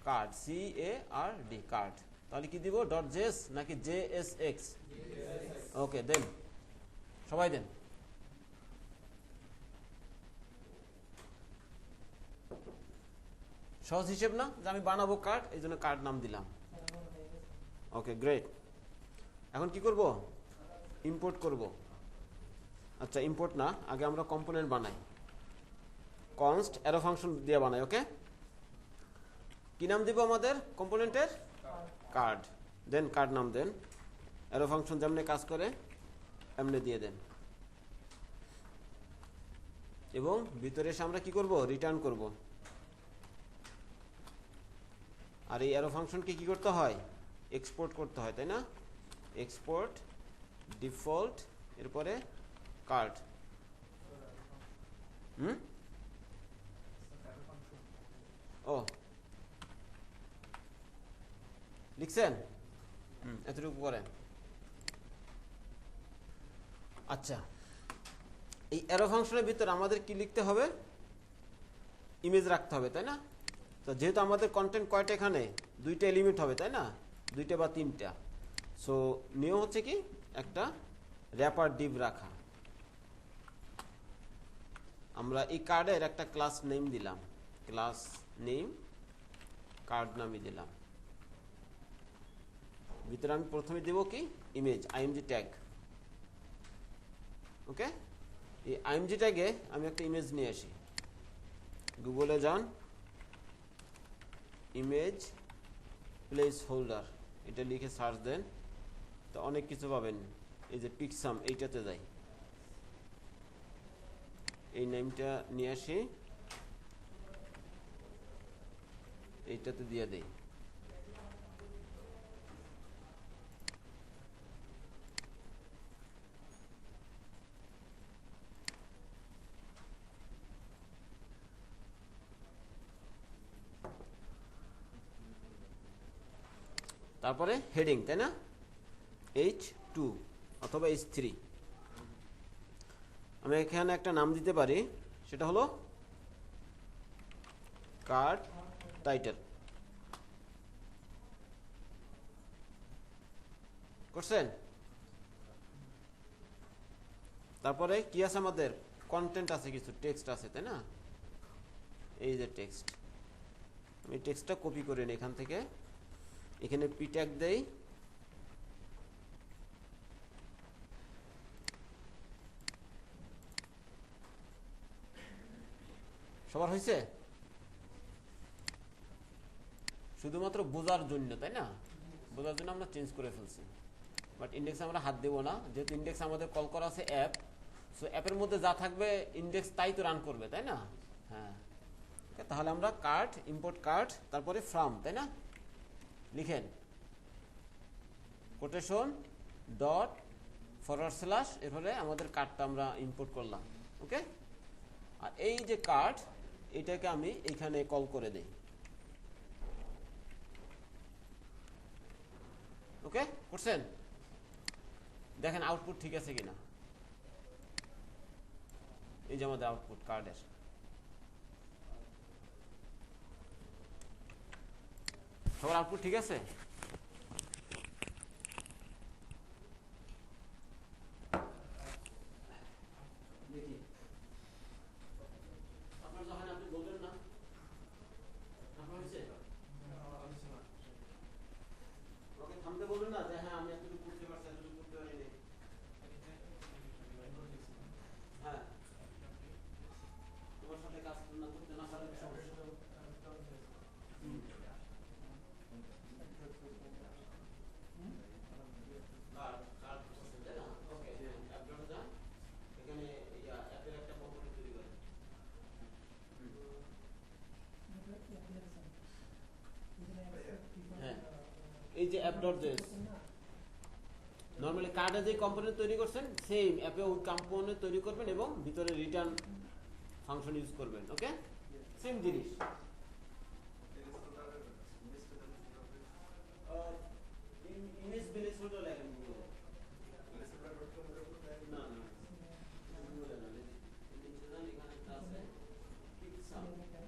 কার্ড, CARD, কার্ড। তাহলে কি দিব, ডট জেএস নাকি JSX? ওকে, দেন সবাই দেন। সহজ হিসেব না যে আমি বানাবো কার্ড, এই জন্য কার্ড নাম দিলাম। ওকে, গ্রেট। এখন কি করব, ইম্পোর্ট করব। আচ্ছা, ইম্পোর্ট না, আগে আমরা কম্পোনেন্ট বানাই। কনস্ট অ্যারো ফাংশন দিয়ে বানাই। ওকে, কি নাম দিব আমাদের কম্পোনেন্টের? কার্ড। দেন কার্ড নাম দেন, অ্যারো ফাংশন যেমনি কাজ করে এমনি দিয়ে দেন। এবং ভিতরে এসে আমরা কি করব, রিটার্ন করব। আর এই অ্যারো ফাংশনকে কি করতে হয়, এক্সপোর্ট করতে হয়, তাই না? এক্সপোর্ট ডিফল্ট, এরপরে কার্ড। ও লিখছেন, এতটুকু করেন। আচ্ছা, এই অ্যারো ফাংশনের ভিতরে আমাদের কি লিখতে হবে, ইমেজ রাখতে হবে, তাই না? তো যেহেতু আমাদের কন্টেন্ট কয়টা, এখানে দুইটা এলিমেন্ট হবে, তাই না? দুইটা বা তিনটা। সো নিয়ম হচ্ছে কি, একটা র্যাপার ডিভ রাখা। আমরা এই কার্ডের একটা ক্লাস নেম দিলাম, ক্লাস নেম কার্ড নামে দিলাম। ভিতরে আমি প্রথমে দেব কি, ইমেজ, আইএমজি ট্যাগ। ওকে, এই আইএমজি ট্যাগে আমি একটা ইমেজ নিয়ে আসি। গুগলে যান, ইমেজ প্লেস হোল্ডার, এটা লিখে সার্চ দেন, তো অনেক কিছু পাবেন। এই যে পিক্সাম, এইটাতে যাই, এই নেমটা নিয়ে আসি, এইটাতে দিয়ে দেই। তারপরে হেডিং, তাই না? H2 অথবা H3। আমি এখানে একটা নাম দিতে পারি, সেটা হলো কার্ড টাইটেল। করছেন? তারপরে কি আছে, আমাদের কন্টেন্ট আছে, কিছু টেক্সট আছে, তাই না? এই যে টেক্সট, আমি টেক্সটটা কপি করে নিই এখান থেকে, এখানে পি ট্যাগ দেই। সবার হয়েছে? শুধুমাত্র বোঝার জন্য, তাই না? বোঝার জন্য আমরা চেঞ্জ করে ফেলছি, বাট ইন্ডেক্সে আমরা হাত দেবো না, যেহেতু ইন্ডেক্স আমাদের কল করা আছে অ্যাপ। সো অ্যাপের মধ্যে যা থাকবে ইন্ডেক্স তাই তো রান করবে, তাই না? হ্যাঁ, তাহলে আমরা কার্ড, ইম্পোর্ট কার্ড, তারপরে ফ্রম, তাই না? লিখেন কোটেশন ডট ফরওয়ার্ড স্ল্যাশ, এরপরে আমাদের কার্ডটা আমরা ইম্পোর্ট করলাম। ওকে, আর এই যে কার্ড, এটাকে আমি এখানে কল করে দেই। ওকে, করছেন? দেখেন আউটপুট ঠিক আছে কিনা। এই যে আমাদের আউটপুট কার্ডের। সবার আউটপুট ঠিক আছে? দেখি আপনার যখন আপনি বলবেন না, আপনার হয়েছে? ওকে, থামতে বলবেন না যে হ্যাঁ আমি এতটুকু করতে পারছি, এতটুকু করতে পারিনি। হ্যাঁ, তোমার সাথে কাজ না করতে না পারলে সমস্যা। এই যে app.js, নরমালি কার্ডে যে কম্পোনেন্ট তৈরি করছেন সেম অ্যাপে ওই কম্পোনেন্ট তৈরি করবেন এবং ভিতরে রিটার্ন ফাংশন ইউজ করবেন। ওকে, সেম জিনিস। ইমেজ প্লেস হোল্ডার লেখেন না, না এখানে একটা আছে পিক্সাম, নিচে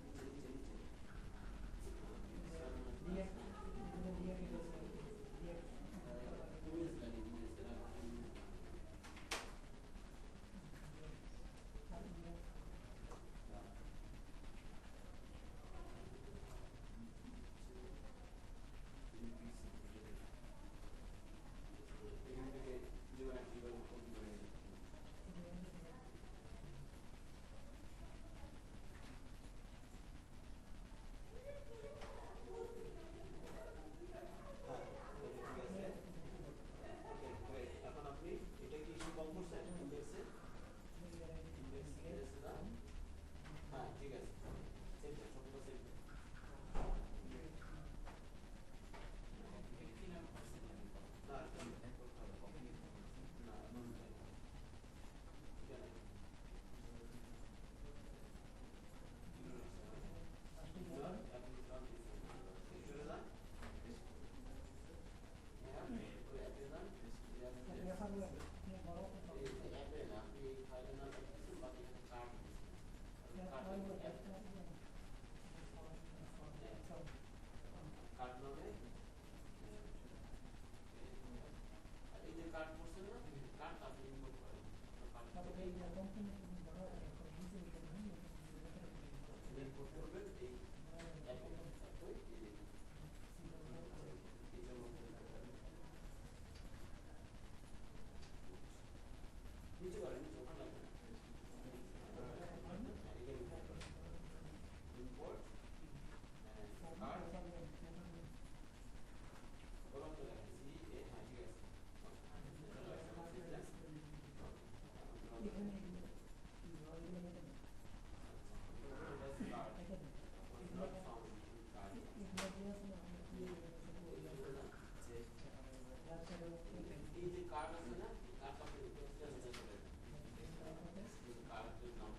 ইম্পোর্ট করবেন এই একই নিচে করেন ওখানে লাগবে ইম্পোর্ট কার্ড বললাম তো দেখেন সি এ হ্যাঁ ঠিক আছে এই যে কার্ড আছে না কার্ড আপনি কার্ডের নাম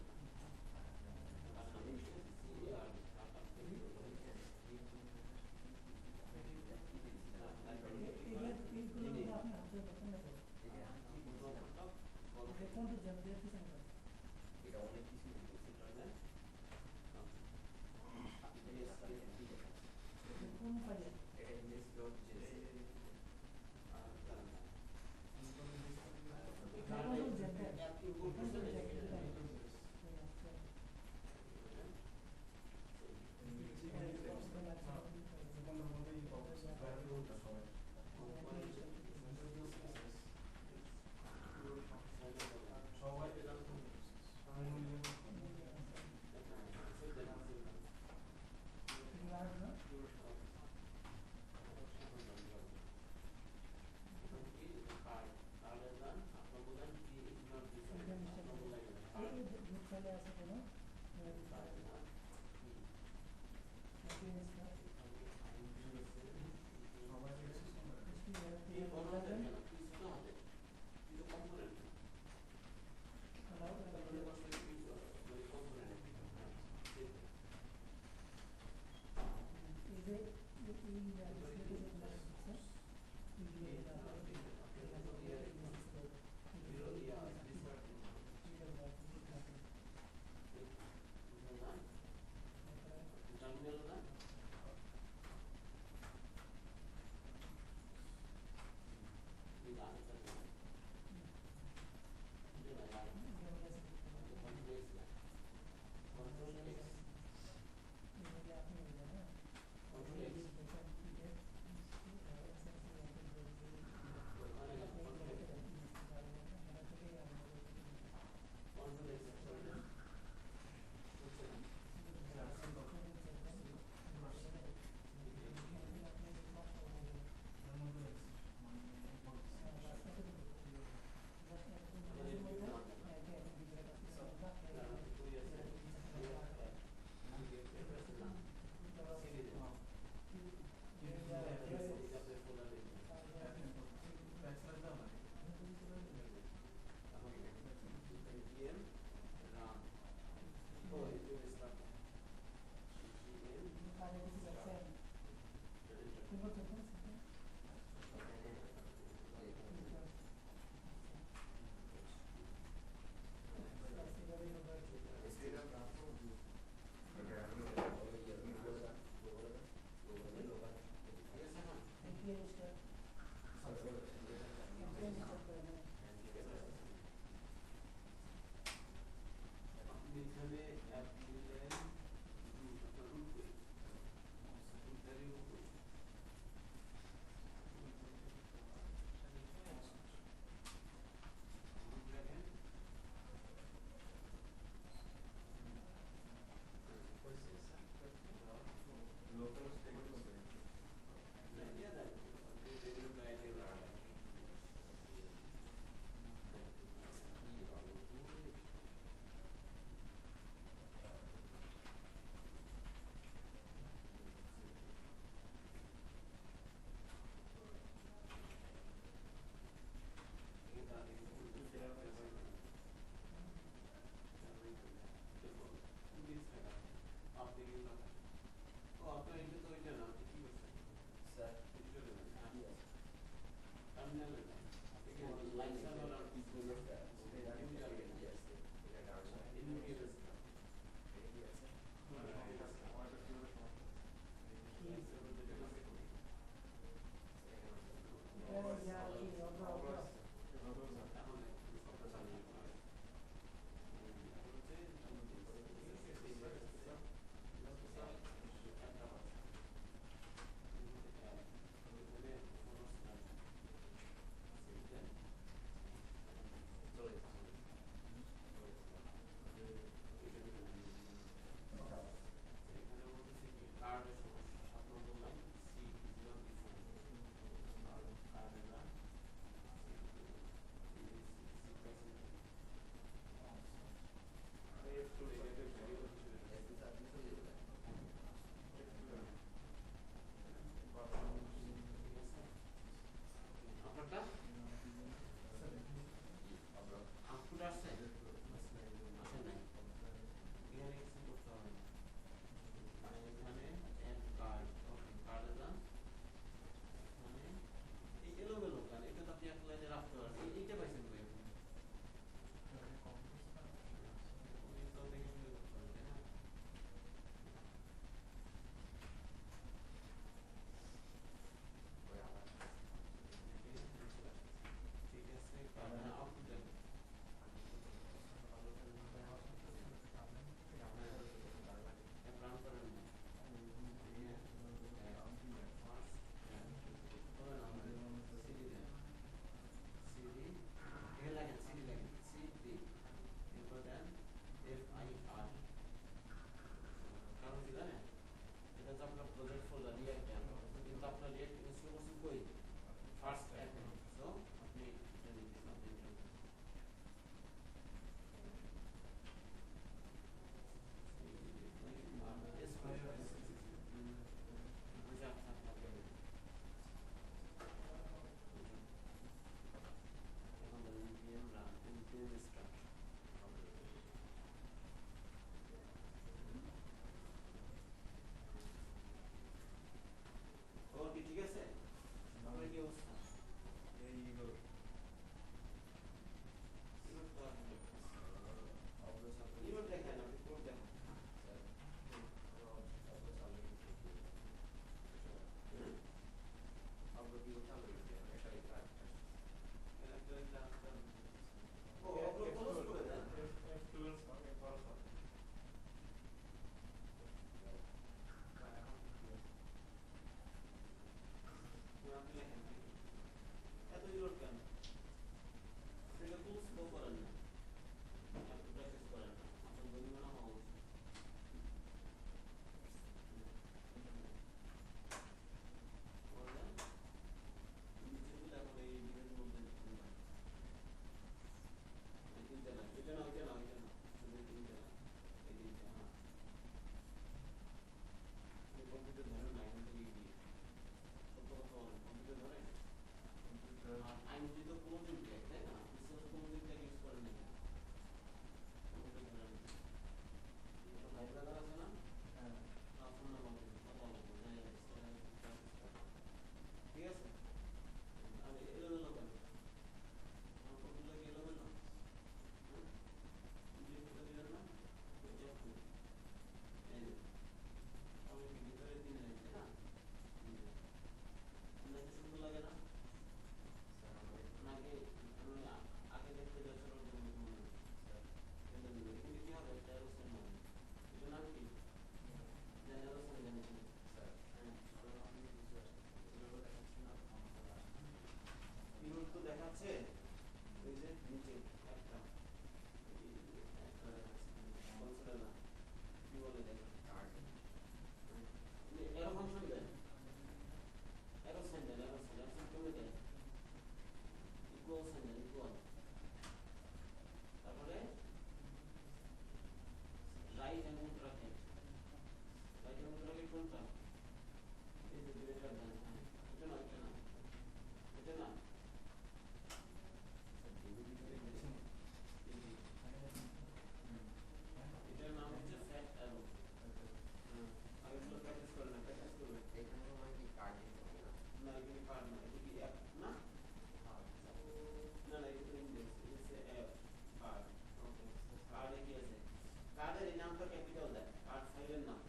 কার্ডের এই নামটা ক্যাপিটাল দেয়, কার্ড ফাইলের নাম।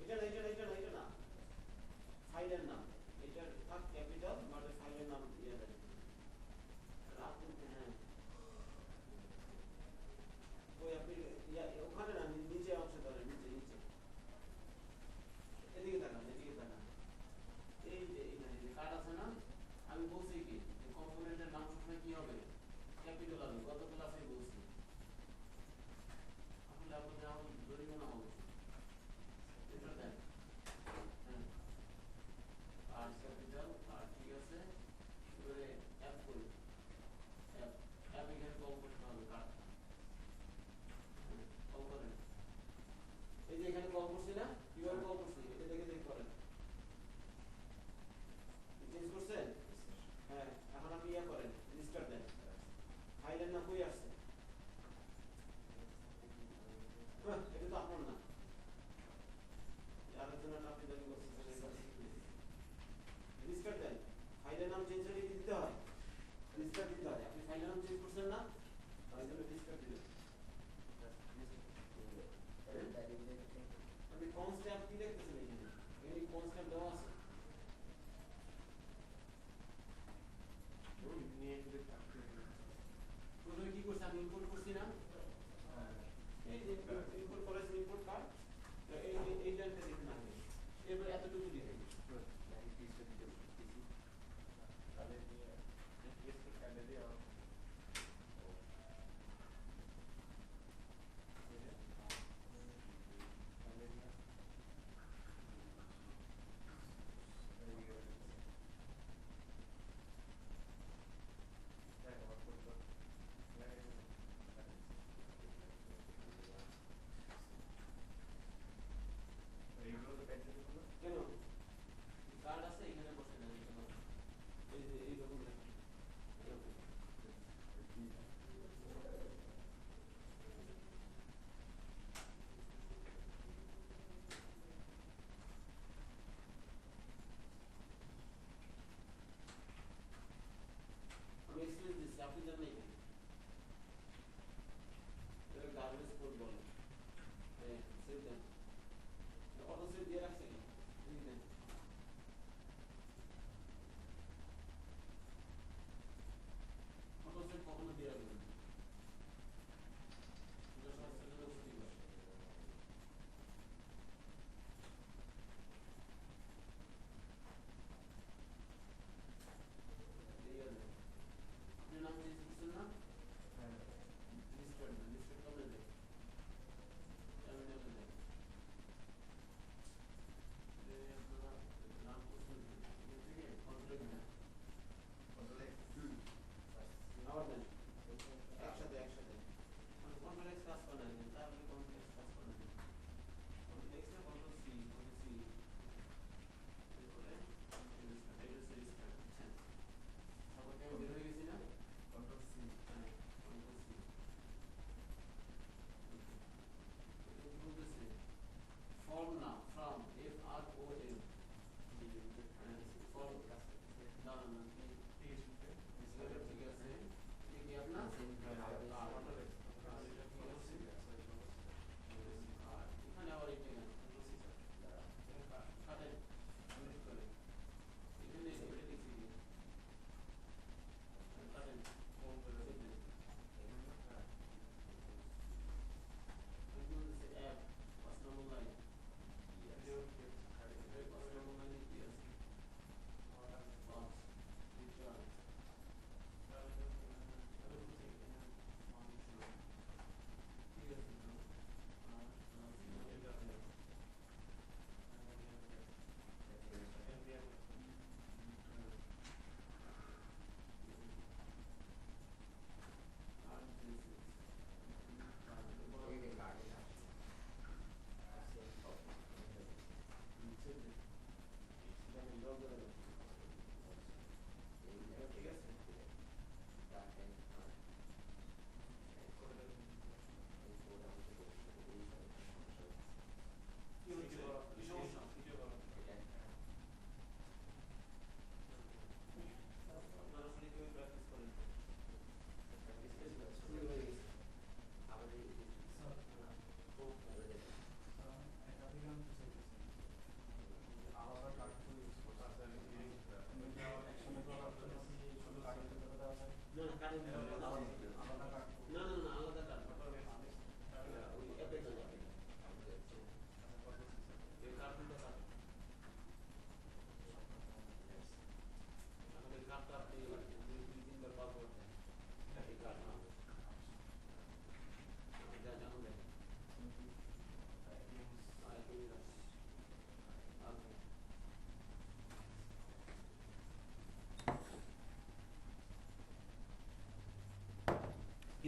এটা না এটা না এটা না এটা না, ফাইলের নাম এটা থাক ক্যাপিটাল, বাট ফাইলের নাম দিয়ে দেয়। হ্যাঁ ওই আপনি ওখানে না, নিচে অংশে ধরেন, নিচে নিচে এদিকে তাকান, এদিকে তাকান। এই যে এখানে যে কার্ড আছে না, আমি বলছি কি কম্পোনেন্টের নাম সবসময় কি হবে, ক্যাপিটাল হবে। গত ক্লাসে বলছি আসলে আপনাদের আমার জরিমানা হবে। এটা দেন, হ্যাঁ আর ক্যাপিটাল আর ঠিক আছে, এবারে অ্যাপ করি, অ্যাপ অ্যাপ এখানে কল করতে হবে কার্ড, কল করেন। এই যে এখানে কল করছি না, কিভাবে কল করছি এটা দেখে দেখে করেন। চেঞ্জ করছেন? হ্যাঁ এখন আপনি ইয়া করেন, রেজিস্টার দেন। ফাইলের নাম কই আসছে? এটা তো আপনার না, আলোচনাটা আপনি দাবি করছেন। রেজিস্টার দেন, ফাইলের নাম চেঞ্জ হলে কি দিতে হয়? রেজিস্টার দিতে হয়। আপনি ফাইলের নাম চেঞ্জ করছেন না, তাই জন্য রেজিস্টার দিলেন। আপনি কনস্ট্যান্ট কি দেখতেছেন এখানে? এখানে কনস্ট্যান্ট দেওয়া আছে। প্রথমে কি করছি আমি, ইনপুট করছি না, এই যে ইনপুট করেছি, ইনপুট কার্ড এই লাইনটা দেখুন আগে, এবার এতটুকু দিবেন। কেন কার্ড আছে এখানে বসে দেন, এই যে এইরকম দেখুন, এরকম। আমি এক্সপ্রেস দিচ্ছি, আপনি জানেন এখানে এটা গার্বেজ কোড বলে, সেভ দেন, অটো সেভ দিয়ে রাখছে কি দেন। অটো সেভ কখনো দিয়ে রাখবেন, এটা সব সেলের ক্ষতি করে। আপনি নাম চেঞ্জ করছেন না, রেজিস্টার দেন, রেজিস্টার কবে দেন, টার্মিনালে দেন। আপনারা নাম করছেন এখান থেকে কন্ট্রোল দেন, আবার দেন একসাথে একসাথে, কন্ট্রোল এক্স কাজ করে না, তাহলে কন্ট্রোল এক্স কাজ করে না, কন্ট্রোল এক্স না কন্ট্রোল সি, কন্ট্রোল সি এরপরে এটা রেজিস্টার বুঝছেন। তারপর কেউ বের হয়ে গেছি না, কন্ট্রোল সি, হ্যাঁ কন্ট্রোল সি। বলতেছে ফর্ম না, from, F R O M, form না না ঠিক আছে, এটা কি আপনার এখানে আবার এটা কেন কাটেন করে এখানে এটা লিখছি কাটেন অ্যাপ 5 নম্বর লাইন, 5 নম্বর লাইনে কি আছে,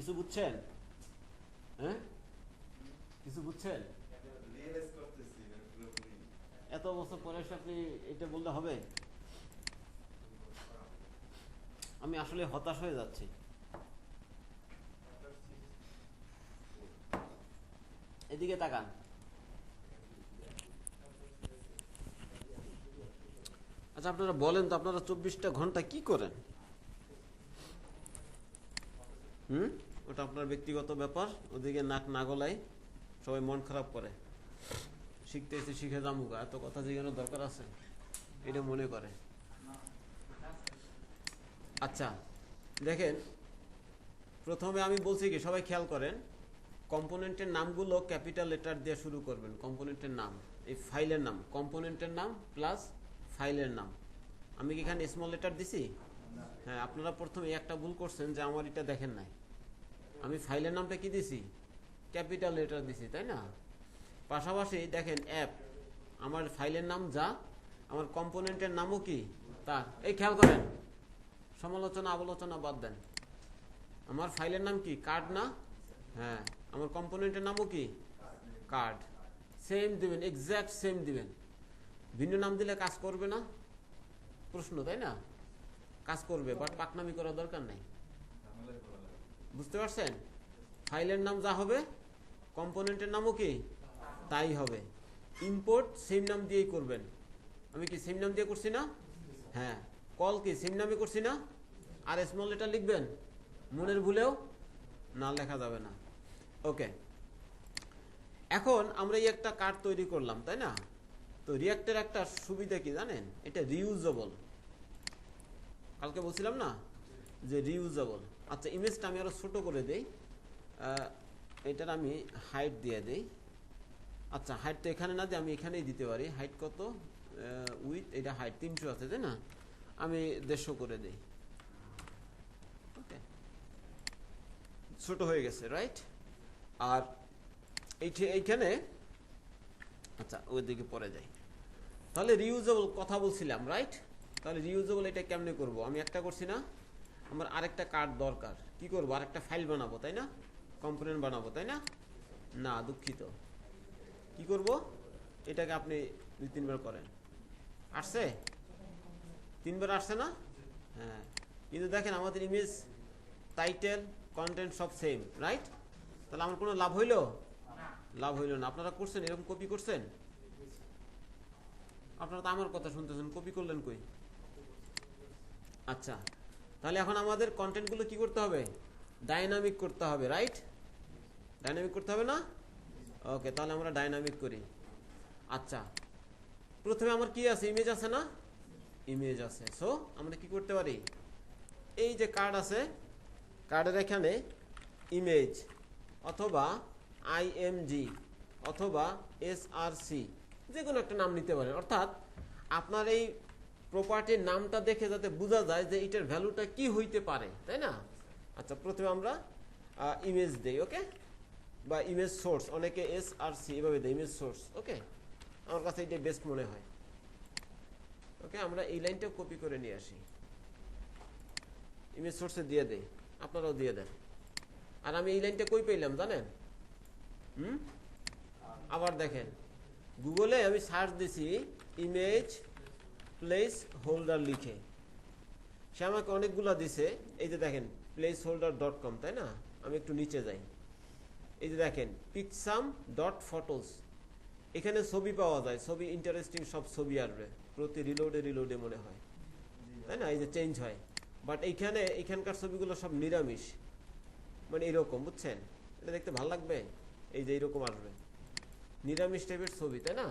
কিছু বুঝছেন? হ্যাঁ, কিছু বুঝছেন? এত বছর পরে এসে আপনি এটা বললে হবে? আমি আসলে হতাশ হয়ে যাচ্ছি। এদিকে তাকান। আচ্ছা আপনারা বলেন তো, আপনারা 24টা ঘন্টা কি করেন? ওটা আপনার ব্যক্তিগত ব্যাপার, ওদিকে নাক না গলায় সবাই মন খারাপ করে। শিখতে এসে শিখে যামুগা, এত কথা জিজ্ঞানোর দরকার আছে, এটা মনে করে। আচ্ছা দেখেন, প্রথমে আমি বলছি কি, সবাই খেয়াল করেন, কম্পোনেন্টের নামগুলো ক্যাপিটাল লেটার দিয়ে শুরু করবেন। কম্পোনেন্টের নাম, এই ফাইলের নাম, কম্পোনেন্টের নাম প্লাস ফাইলের নাম। আমি কি এখানে স্মল লেটার দিছি? হ্যাঁ, আপনারা প্রথমে একটা ভুল করছেন যে আমার এটা দেখেন নাই। আমি ফাইলের নামটা কি দিছি? ক্যাপিটাল লেটার দিছি, তাই না? পাশাপাশি দেখেন অ্যাপ, আমার ফাইলের নাম যা, আমার কম্পোনেন্টের নামও কি তা। এই খেয়াল করেন, সমালোচনা আলোচনা বাদ দেন। আমার ফাইলের নাম কি? কার্ড না? হ্যাঁ, আমার কম্পোনেন্টের নামও কি? কার্ড। সেম দিবেন, এক্স্যাক্ট সেম দিবেন। ভিন্ন নাম দিলে কাজ করবে না? প্রশ্ন, তাই না? কাজ করবে, বাট পাকনামি করার দরকার নাই। বুঝতে পারছেন? ফাইলের নাম যা হবে, কম্পোনেন্টের নামও কি তাই হবে। ইম্পোর্ট সেম নাম দিয়েই করবেন। আমি কি সেম নাম দিয়ে করছি না? হ্যাঁ। কল কি সেম নামে করছি না? আর স্মল লেটার লিখবেন, মনের ভুলেও না লেখা যাবে না। ওকে, এখন আমরা এই একটা কার্ড তৈরি করলাম, তাই না? তো রিয়াক্টের একটা সুবিধা কি জানেন? এটা রিউজেবল। কালকে বলছিলাম না যে রিউজেবল। আচ্ছা, ইমেজটা আমি আরো ছোট করে দেই, এটার আমি হাইট দিয়ে দেই। আচ্ছা, হাইট তো এখানে না দিয়ে আমি এখানেই দিতে পারি। হাইট কত? উইথ, এটা হাইট 300 আছে, তাই না? আমি 150 করে দেই। ওকে, ছোট হয়ে গেছে, রাইট? আর এইখানে, আচ্ছা ওইদিকে পরে যাই। তাহলে রিউজেবল কথা বলছিলাম, রাইট? তাহলে রিউজেবল এটা কেমনে করব? আমি একটা করছি না, আমার আরেকটা কার্ড দরকার। কি করব? আরেকটা ফাইল বানাবো, তাই না? কম্পোনেন্ট বানাবো, তাই না? না, দুঃখিত। কি করব? এটাকে আপনি 2-3 বার করেন। আসছে? 3 বার আসছে না? হ্যাঁ, কিন্তু দেখেন আমাদের ইমেজ, টাইটেল, কন্টেন্ট সব সেম, রাইট? তাহলে আমার কোনো লাভ হইল? লাভ হইল না। আপনারা করছেন এরকম? কপি করছেন? আপনারা তো আমার কথা শুনতেছেন, কপি করলেন কই? আচ্ছা, তাহলে এখন আমাদের কন্টেন্টগুলো কি করতে হবে? ডাইনামিক করতে হবে, রাইট? ডাইনামিক করতে হবে না? ওকে, তাহলে আমরা ডাইনামিক করি। আচ্ছা, প্রথমে আমার কি আছে? ইমেজ আছে না? ইমেজ আছে। সো আমরা কি করতে পারি? এই যে কার্ড আছে, কার্ডের এখানে ইমেজ অথবা আইএমজি অথবা এসআরসি যে কোনো একটা নাম নিতে পারেন। অর্থাৎ আপনার এই প্রপার্টির নামটা দেখে যাতে বোঝা যায় যে এটার ভ্যালুটা কি হইতে পারে, তাই না? আচ্ছা, প্রথমে আমরা ইমেজ দেই, ওকে? বা ইমেজ সোর্স, অনেকে এসআরসি এভাবে দেয়, ইমেজ সোর্স। ওকে, আমার কাছে এটা বেস্ট মনে হয়। ওকে, আমরা এই লাইনটা কপি করে নিয়ে আসি, ইমেজ সোর্সে দিয়ে দেই, আপনারাও দিয়ে দেন। আর আমি এই লাইনটা কই পেলাম জানেন? আবার দেখেন, গুগলে আমি সার্চ দিছি ইমেজ প্লেস হোল্ডার লিখে, সে আমাকে অনেকগুলো দিছে। এই যে দেখেন placeholder.com, তাই না? আমি একটু নিচে যাই, এই যে দেখেন pixam.photos, এখানে ছবি পাওয়া যায়, ছবি ইন্টারেস্টিং সব ছবি আসবে প্রতি রিলোডে মনে হয়, তাই না? এই যে চেঞ্জ হয়। বাট এখানকার ছবিগুলো সব নিরামিষ, মানে এরকম, বুঝছেন? এটা দেখতে ভালো লাগবে, এই যে এইরকম আসবে নিরামিষ টাইপের ছবি, তাই না?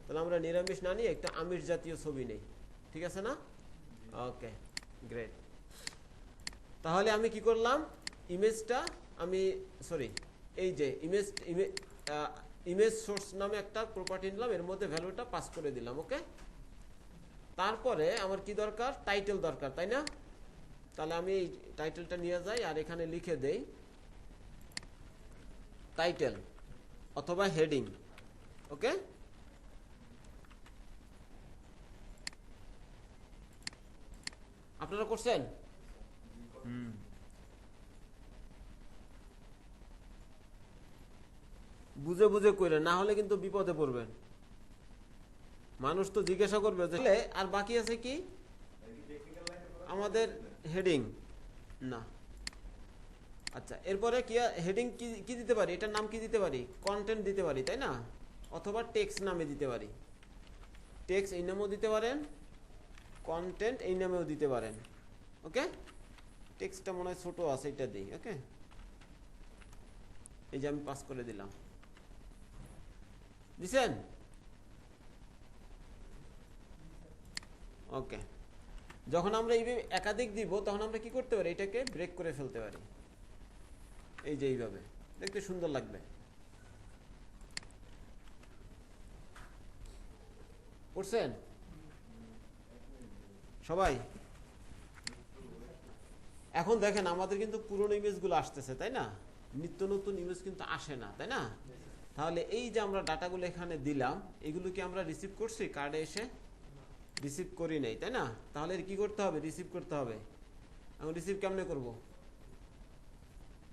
তাহলে আমরা নিরামিষ না নিয়ে একটা আমিষ জাতীয় ছবি নেই, ঠিক আছে না? ওকে, গ্রেট। তাহলে আমি কি করলাম? ইমেজটা আমি, সরি, এই যে ইমেজ সোর্স নামে একটা প্রপার্টি নিলাম, এর মধ্যে ভ্যালুটা পাস করে দিলাম, ওকে? তারপরে আমার কি দরকার? টাইটেল দরকার, তাই না? তাহলে আমি এই টাইটেলটা নিয়ে যাই আর এখানে লিখে দেই টাইটেল অথবা হেডিং, ওকে? আপনারা করছেন? বুঝে বুঝে কইরেন, না হলে কিন্তু বিপদে পড়বেন। মানুষ তো জিজ্ঞাসা করবে যে আর বাকি আছে কি আমাদের হেডিং না। আচ্ছা, এরপরে কি হেডিং কি দিতে পারি, এটার নাম কি দিতে পারি, কন্টেন্ট দিতে পারি তাই না, অথবা টেক্সট নামে দিতে পারি। টেক্সট এই নামেও দিতে পারেন, কন্টেন্ট এই নামেও দিতে পারেন। ওকে, টেক্সটটা মনে হয় ছোট আছে, এটা দিই। ওকে, এই যে আমি পাস করে দিলাম, দিছেন? ওকে, যখন আমরা এইভাবে একাধিক দিব তখন আমরা কি করতে পারি, এটাকে ব্রেক করে ফেলতে পারি, এই যে এইভাবে, দেখতে সুন্দর লাগবে। করছেন সবাই? এখন দেখেন আমাদের কিন্তু পুরনো ইমেজগুলো আসতেছে তাই না, নিত্য নতুন ইমেজ কিন্তু আসে না তাই না। তাহলে এই যে আমরা ডাটাগুলো এখানে দিলাম, এগুলো কি আমরা রিসিভ করছি কার্ডে এসে? রিসিভ করি নাই তাই না। তাহলে কি করতে হবে, রিসিভ করতে হবে। এখন রিসিভ কেমনে করব?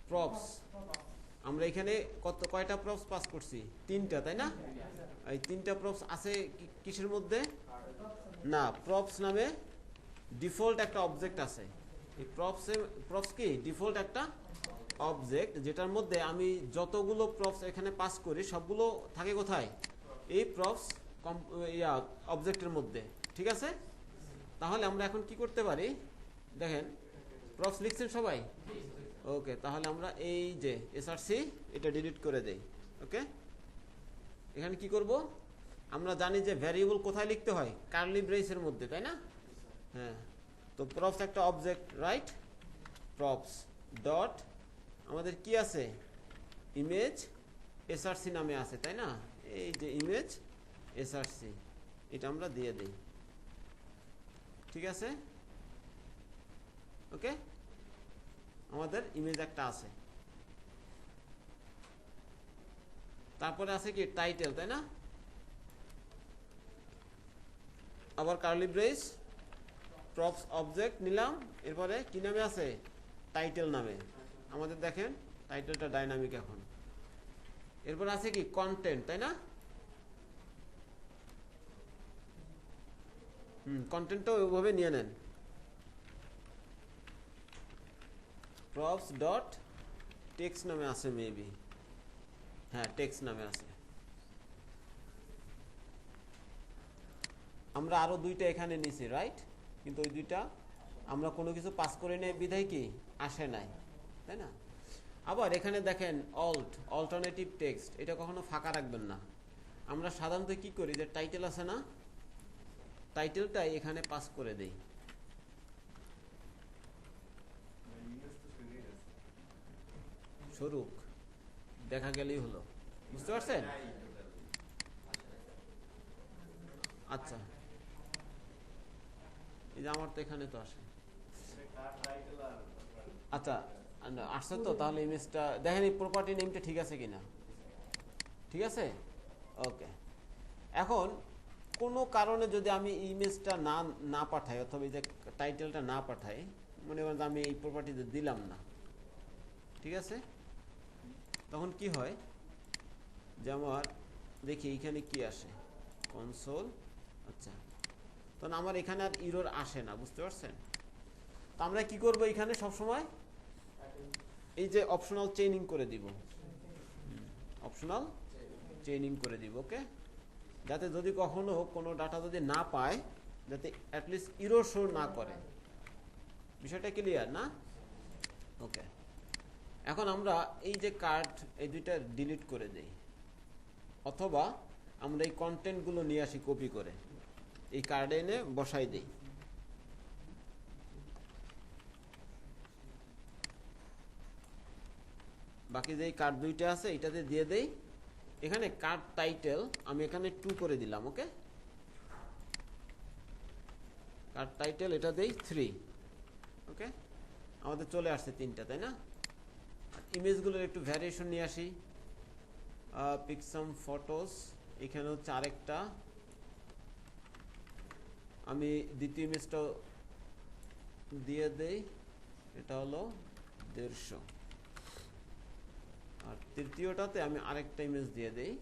প্রপস, আমরা এখানে কয়টা প্রপস পাস করছি? 3টা তাই না। এই 3টা প্রপস আছে কিসের মধ্যে? না, প্রপস নামে ডিফল্ট একটা অবজেক্ট আছে। এই প্রপস কি ডিফল্ট একটা অবজেক্ট, যেটার মধ্যে আমি যতগুলো প্রপস এখানে পাস করি সবগুলো থাকে কোথায়? এই প্রপস অবজেক্টের মধ্যে। ঠিক আছে, তাহলে আমরা এখন কি করতে পারি দেখেন, প্রপস লিখছেন সবাই? ওকে, তাহলে আমরা এই যে এসআরসি এটা ডিলিট করে দেই। ওকে, এখানে কি করব, আমরা জানি যে ভ্যারিয়েবল কোথায় লিখতে হয়, কার্লি ব্রেসের মধ্যে তাই না। হ্যাঁ, তো প্রপস একটা অবজেক্ট, রাইট। প্রপস ডট আমাদের কি আছে, ইমেজ এসআরসি নামে আছে তাই না। এই যে ইমেজ এসআরসি, এটা আমরা দিয়ে দিই। ঠিক আছে, ওকে, আমাদের ইমেজ একটা আছে। তারপরে আছে কি টাইটেল তাই না, আবার কার্লি ব্রেস, প্রপস অবজেক্ট নিলাম, এরপরে কি নামে আছে, টাইটেল নামে। আমাদের দেখেন টাইটেলটা ডাইনামিক এখন। এরপর আছে কি কন্টেন্ট তাই না। কন্টেন্টটা ওইভাবে নিয়ে নেন, প্রপস ডট টেক্সট নামে আছে মেবি, হ্যাঁ টেক্সট নামে আছে। আমরা আরো 2টা এখানে নিছি, রাইট, কিন্তু ওই 2টা আমরা কোনো কিছু পাস করে নেই বিধায় কি আসে নাই তাই না। আবার এখানে দেখেন অল্টারনেটিভ টেক্সট, এটা কখনো ফাঁকা রাখবেন না। আমরা সাধারণত কি করি, যে টাইটেল আছে না, টাইটেলটাই এখানে পাস করে দেই। স্বরূপ দেখা গেলেই হলো, বুঝতে পারছেন? আচ্ছা, এই যে আমার তো এখানে তো আসে। আচ্ছা, আসছে তো, তাহলে ইমেজটা দেখেন এই প্রপার্টি নেমটা ঠিক আছে কিনা। ঠিক আছে, ওকে। এখন কোনো কারণে যদি আমি ইমেজটা না পাঠাই, অথবা এই যে টাইটেলটা না পাঠাই, মনে করেন আমি এই প্রপার্টিতে দিলাম না, ঠিক আছে, তখন কি হয়, যে আমার দেখি এখানে কি আসে, কনসোল। আচ্ছা, তখন আমার এখানে আর ইরর আসে না, বুঝতে পারছেন? তো আমরা কি করব, এখানে সবসময় এই যে অপশনাল চেইনিং করে দিব, অপশনাল চেইনিং করে দিব। ওকে, যাতে যদি কখনো কোনো ডাটা যদি না পায়, যাতে অ্যাটলিস্ট ইরর শো না করে। বিষয়টা ক্লিয়ার না? ওকে, এখন আমরা এই যে কার্ড, এই 2টা ডিলিট করে দেই, অথবা আমরা এই কন্টেন্টগুলো নিয়ে আসি কপি করে, এই কার্ডে এনে বসাই দেই। বাকি যে কার্ড 2টা আছে এটাতে দিয়ে দেই। এখানে কার্ড টাইটেল আমি এখানে 2 করে দিলাম। ওকে, কার্ড টাইটেল এটা দেই 3। ওকে, আমাদের চলে আসছে 3টা তাই না। ইমেজগুলোর একটু ভ্যারিয়েশন নিয়ে আসি, পিক সাম ফটোস, এখানেও 4 একটা। আমি দ্বিতীয় ইমেজটা দিয়ে দেই, এটা হলো 150। আর তৃতীয়টাতে আমি আরেকটা ইমেজ দিয়ে দেই।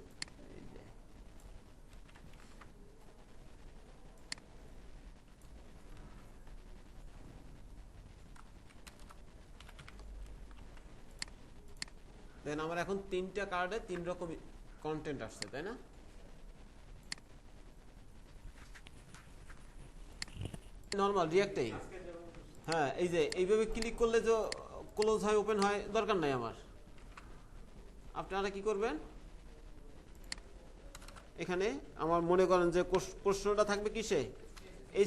দেন আমার এখন 3টা কার্ডে 3 রকম কন্টেন্ট আসছে, তাই না? নরমাল রিঅ্যাক্টেই, হ্যাঁ এই যে এইভাবে ক্লিক করলে যে ক্লোজ হয় ওপেন হয় দরকার নাই আমার। আপনারা কি করবেন, এখানে আমার মনে করেন যে প্রশ্নটা থাকবে কিসে,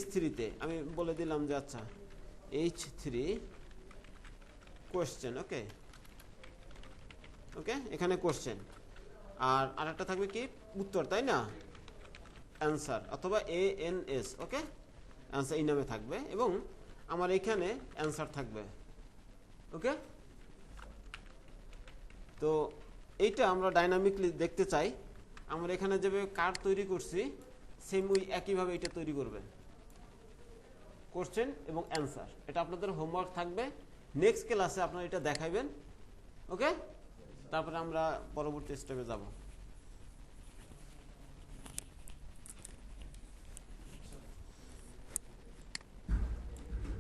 H3-তে। আমি বলে দিলাম যে আচ্ছা H3 কোয়েশ্চেন, ওকে ওকে, এখানে কোয়েশ্চেন। আর আরেকটা থাকবে কি উত্তর, তাই না, অ্যান্সার অথবা ANS, ওকে অ্যান্সার এই নামে থাকবে এবং আমার এখানে অ্যান্সার থাকবে, ওকে। তো এইটা আমরা ডাইনামিকলি দেখতে চাই। আমরা এখানে যেভাবে কার্ড তৈরি করছি সেম ওই একইভাবে এটা তৈরি করবেন, কোশ্চেন এবং অ্যান্সার। এটা আপনাদের হোমওয়ার্ক থাকবে, নেক্সট ক্লাসে আপনারা এটা দেখাবেন, ওকে। তারপরে আমরা পরবর্তী স্টেপে যাব।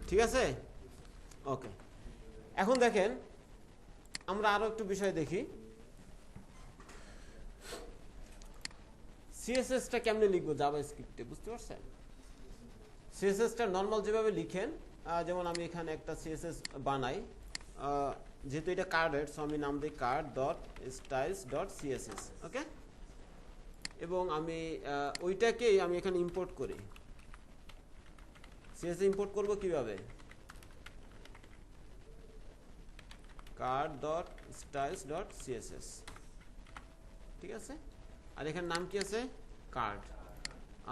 ঠিক আছে, ওকে। এখন দেখেন আমরা আরো একটু বিষয় দেখি, সিএসএসটা কেমনে লিখবো জাভাস্ক্রিপ্টে, বুঝতে পারছেন? সিএসএসটা নর্মাল যেভাবে লিখেন, যেমন আমি এখানে একটা সিএসএস বানাই, যেহেতু এটা কার্ডের, সো আমি নাম দিই card dot styles dot CSS, okay. এবং আমি ওইটাকেই আমি এখানে ইম্পোর্ট করি। সিএসএস ইম্পোর্ট করব কিভাবে, card dot styles dot CSS, ঠিক আছে। আর এখানে নাম কি আছে, কার্ড।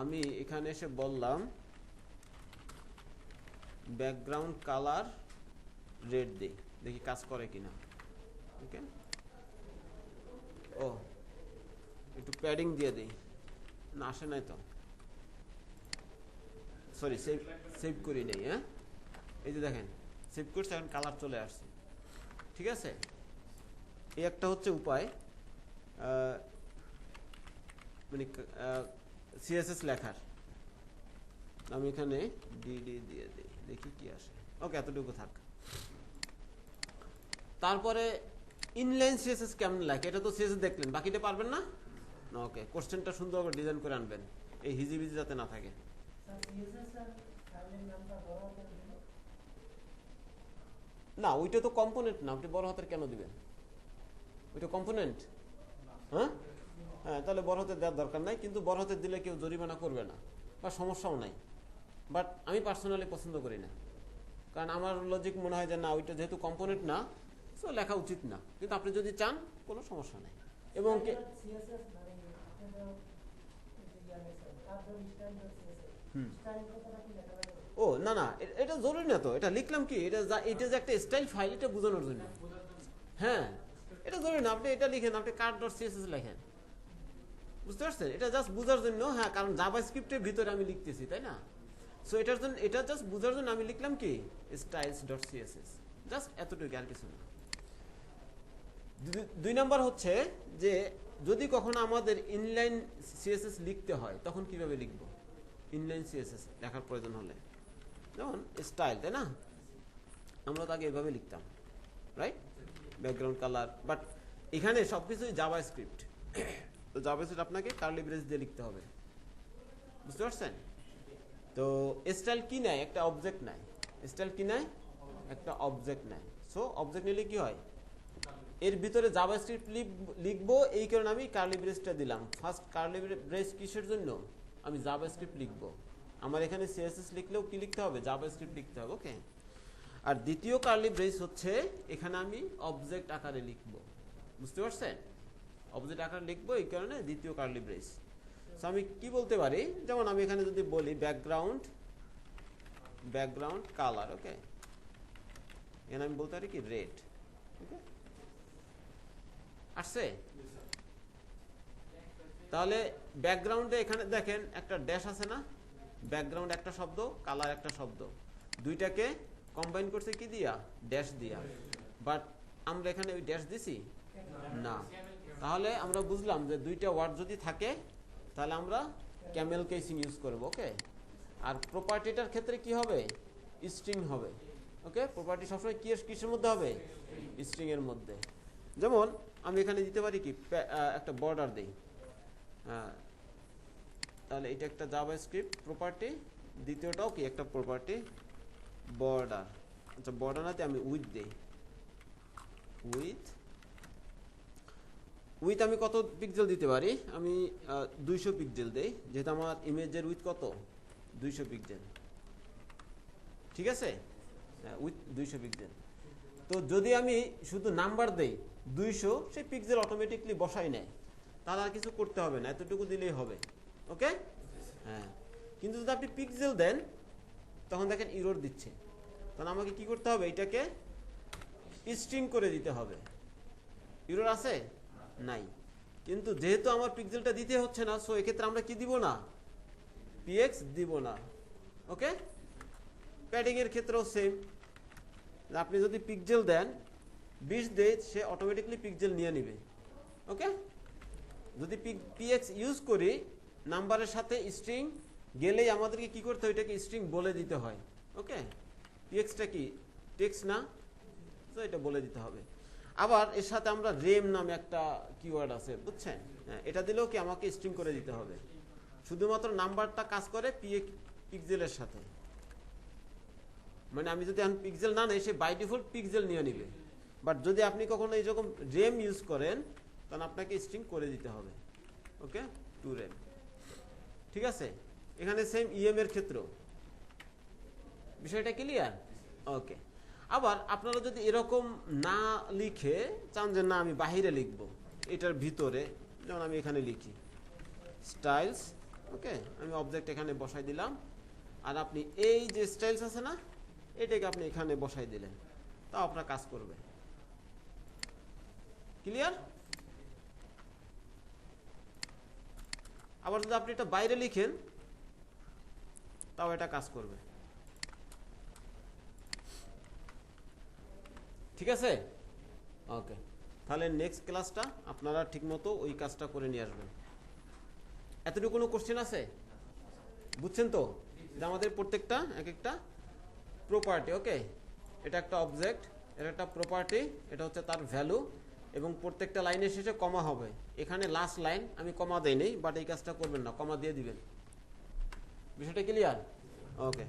আমি এখানে এসে বললাম ব্যাকগ্রাউন্ড কালার রেড দিই, দেখি কাজ করে কিনা, ওকে। ও একটু প্যাডিং দিয়ে দিই, না আসে নাই তো, সরি সেভ করি নেই, হ্যাঁ এই যে দেখেন সেভ করছে, এখন কালার চলে আসছে, ঠিক আছে। এই একটা হচ্ছে উপায় মানে সিএসএস লেখার। আমি এখানে ডিডি দিয়ে দিই, দেখি কি আসে, ওকে এতটুকু থাক। তারপরে ইনলাইন সিএসএস কেমন লেখে, এটা তো সিএসএস দেখলেন, বাকিটা পারবেন না, ওকে। কোশ্চেনটা সুন্দর করে ডিজাইন করে আনবেন, এই হিজিবিজি যাতে না থাকে। না ওইটা তো কম্পোনেন্ট না, আপনি বড় হাতের কেন দিবেন, ওইটা কম্পোনেন্ট, হ্যাঁ হ্যাঁ, তাহলে বড় হাতের দেওয়ার দরকার নাই। কিন্তু বড় হাতের দিলে কেউ জরিমানা করবে না বা সমস্যাও নাই, বাট আমি পার্সোনালি পছন্দ করি না, কারণ আমার লজিক মনে হয় যে না ওইটা যেহেতু কম্পোনেন্ট না, সো লেখা উচিত না। কিন্তু আপনি যদি চান কোনো সমস্যা নেই। এবং ও না না, এটা জরুরি না তো, এটা লিখলাম কি, এটা যে একটা স্টাইল ফাইল, এটা বোঝানোর জন্য, হ্যাঁ এটা জরুরি না। আপনি এটা লিখেন, আপনি কার্ড ডট সিএসএস লেখেন, বুঝতে পারছেন, এটা জাস্ট বোঝার জন্য, হ্যাঁ কারণ জাভাস্ক্রিপ্টের ভিতরে আমি লিখতেছি, তাই না। সো এটার জন্য, এটা জাস্ট বোঝার জন্য আমি লিখলাম কি স্টাইলস ডট সিএসএস, জাস্ট এতটুকু, আর কিছু না। 2 নাম্বার হচ্ছে যে যদি কখনো আমাদের ইনলাইন সিএসএস লিখতে হয় তখন কিভাবে লিখব, ইনলাইন সিএসএস লেখার প্রয়োজন হলে, যেমন স্টাইল, তাই না, আমরা তো আগে এভাবে লিখতাম, রাইট, ব্যাকগ্রাউন্ড কালার। বাট এখানে সবকিছুই জাভাস্ক্রিপ্ট, তো জাভাস্ক্রিপ্ট আপনাকে কার্লি ব্রেস দিয়ে লিখতে হবে, বুঝতে পারছেন। তো স্টাইল কি নেয়, একটা অবজেক্ট নেয়, স্টাইল কি নেয়, একটা অবজেক্ট নেয়। সো অবজেক্ট নিলে কি হয়, এর ভিতরে জাভাস্ক্রিপ্ট লিখবো, এই কারণে আমি কার্লি ব্রেসটা দিলাম। ফার্স্ট কার্লি ব্রেস কিসের জন্য, আমি জাভাস্ক্রিপ্ট লিখবো। আমার এখানে সিএসএস লিখলেও কি লিখতে হবে, জাভাস্ক্রিপ্ট লিখতে হবে, ওকে। আর দ্বিতীয় কার্লি ব্রেস হচ্ছে এখানে আমি অবজেক্ট আকারে লিখবো, বুঝতে পারছেন, অবজেক্ট আকারে লিখবো, এই কারণে দ্বিতীয় কার্লি ব্রেস। সো আমি কি বলতে পারি, যেমন আমি এখানে যদি বলি ব্যাকগ্রাউন্ড কালার, ওকে, এখানে আমি বলতে পারি কি রেড, ওকে আসছে। তাহলে ব্যাকগ্রাউন্ডে এখানে দেখেন একটা ড্যাশ আছে না, ব্যাকগ্রাউন্ড একটা শব্দ, কালার একটা শব্দ, দুইটাকে কম্বাইন করছে কি দিয়া, ড্যাশ দিয়া। বাট আমরা এখানে ওই ড্যাশ দিছি, না। তাহলে আমরা বুঝলাম যে দুইটা ওয়ার্ড যদি থাকে তাহলে আমরা ক্যামেল কেসিং ইউজ করব। ওকে, আর প্রপার্টিটার ক্ষেত্রে কি হবে? স্ট্রিং হবে। ওকে, প্রপার্টি সবসময় কিসের মধ্যে হবে? স্ট্রিং এর মধ্যে। যেমন আমি এখানে দিতে পারি কি একটা বর্ডার দেই, তাহলে এটা একটা জাভাস্ক্রিপ্ট প্রপার্টি, দ্বিতীয়টাও কি একটা প্রপার্টি বর্ডার। আচ্ছা, বর্ডার নাতে আমি উইথ দেই, উইথ আমি কত পিক্সেল দিতে পারি? আমি 200 পিক্সেল দেই, যেহেতু আমার ইমেজের উইথ কত? 200 পিক্সেল। ঠিক আছে, উইথ 200 পিক্সেল। তো যদি আমি শুধু নাম্বার দেই 200, সেই পিক্সেল অটোমেটিকলি বসাই নেয়, তার আর কিছু করতে হবে না, এতটুকু দিলেই হবে। ওকে, হ্যাঁ। কিন্তু যদি আপনি পিক্সেল দেন তখন দেখেন ইরর দিচ্ছে, তখন আমাকে কি করতে হবে? এটাকে স্ট্রিং করে দিতে হবে। ইরর আছে? নাই। কিন্তু যেহেতু আমার পিক্সেলটা দিতে হচ্ছে না, সো এক্ষেত্রে আমরা কি দিব না? পিএক্স দিব না। ওকে, প্যাডিং এর ক্ষেত্রেও সেম, আপনি যদি পিক্সেল দেন 20 দেয়, সে অটোমেটিকলি পিক্সেল নিয়ে নিবে। ওকে, যদি পিএক্স ইউজ করি নাম্বারের সাথে স্ট্রিং গেলেই আমাদেরকে কি করতে হয়? এটাকে স্ট্রিং বলে দিতে হয়। ওকে, পিএক্সটা কি টেক্সট না, তো এটা বলে দিতে হবে। আবার এর সাথে আমরা রেম নামে একটা কিওয়ার্ড আছে, বুঝছেন? হ্যাঁ, এটা দিলেও কি আমাকে স্ট্রিং করে দিতে হবে। শুধুমাত্র নাম্বারটা কাজ করে পিক্সেলের সাথে, মানে আমি যদি পিক্সেল না নেই, সে বাই ডিফল্ট পিক্সেল নিয়ে নিবে। বাট যদি আপনি কখনো এইরকম রেম ইউজ করেন তখন আপনাকে স্ট্রিং করে দিতে হবে। ওকে, টু রেম। ঠিক আছে, এখানে সেম ইএম এর ক্ষেত্রেও বিষয়টা ক্লিয়ার? ওকে, আবার আপনারা যদি এরকম না লিখে চান যে না আমি বাহিরে লিখব, এটার ভিতরে, যেমন আমি এখানে লিখি স্টাইলস। ওকে, আমি অবজেক্ট এখানে বসাই দিলাম, আর আপনি এই যে স্টাইলস আছে না, এটাকে আপনি এখানে বসাই দিলেন, তাও আপনার কাজ করবে। ক্লিয়ার? আবার যদি আপনি এটা বাইরে লিখেন তাও এটা কাজ করবে। ঠিক আছে, ওকে। তাহলে নেক্সট ক্লাসটা আপনারা ঠিকমতো ওই কাজটা করে নিয়ে আসবেন। এতটুকু কোনো কোশ্চেন আছে? বুঝছেন তো যে আমাদের প্রত্যেকটা এক একটা প্রপার্টি। ওকে, এটা একটা অবজেক্ট, এটা একটা প্রপার্টি, এটা হচ্ছে তার ভ্যালু, এবং প্রত্যেকটা লাইনের শেষে কমা হবে। এখানে লাস্ট লাইন আমি কমা দেই নেই, বাট এই কাজটা করবেন না, কমা দিয়ে দিবেন। বিষয়টা ক্লিয়ার? ওকে।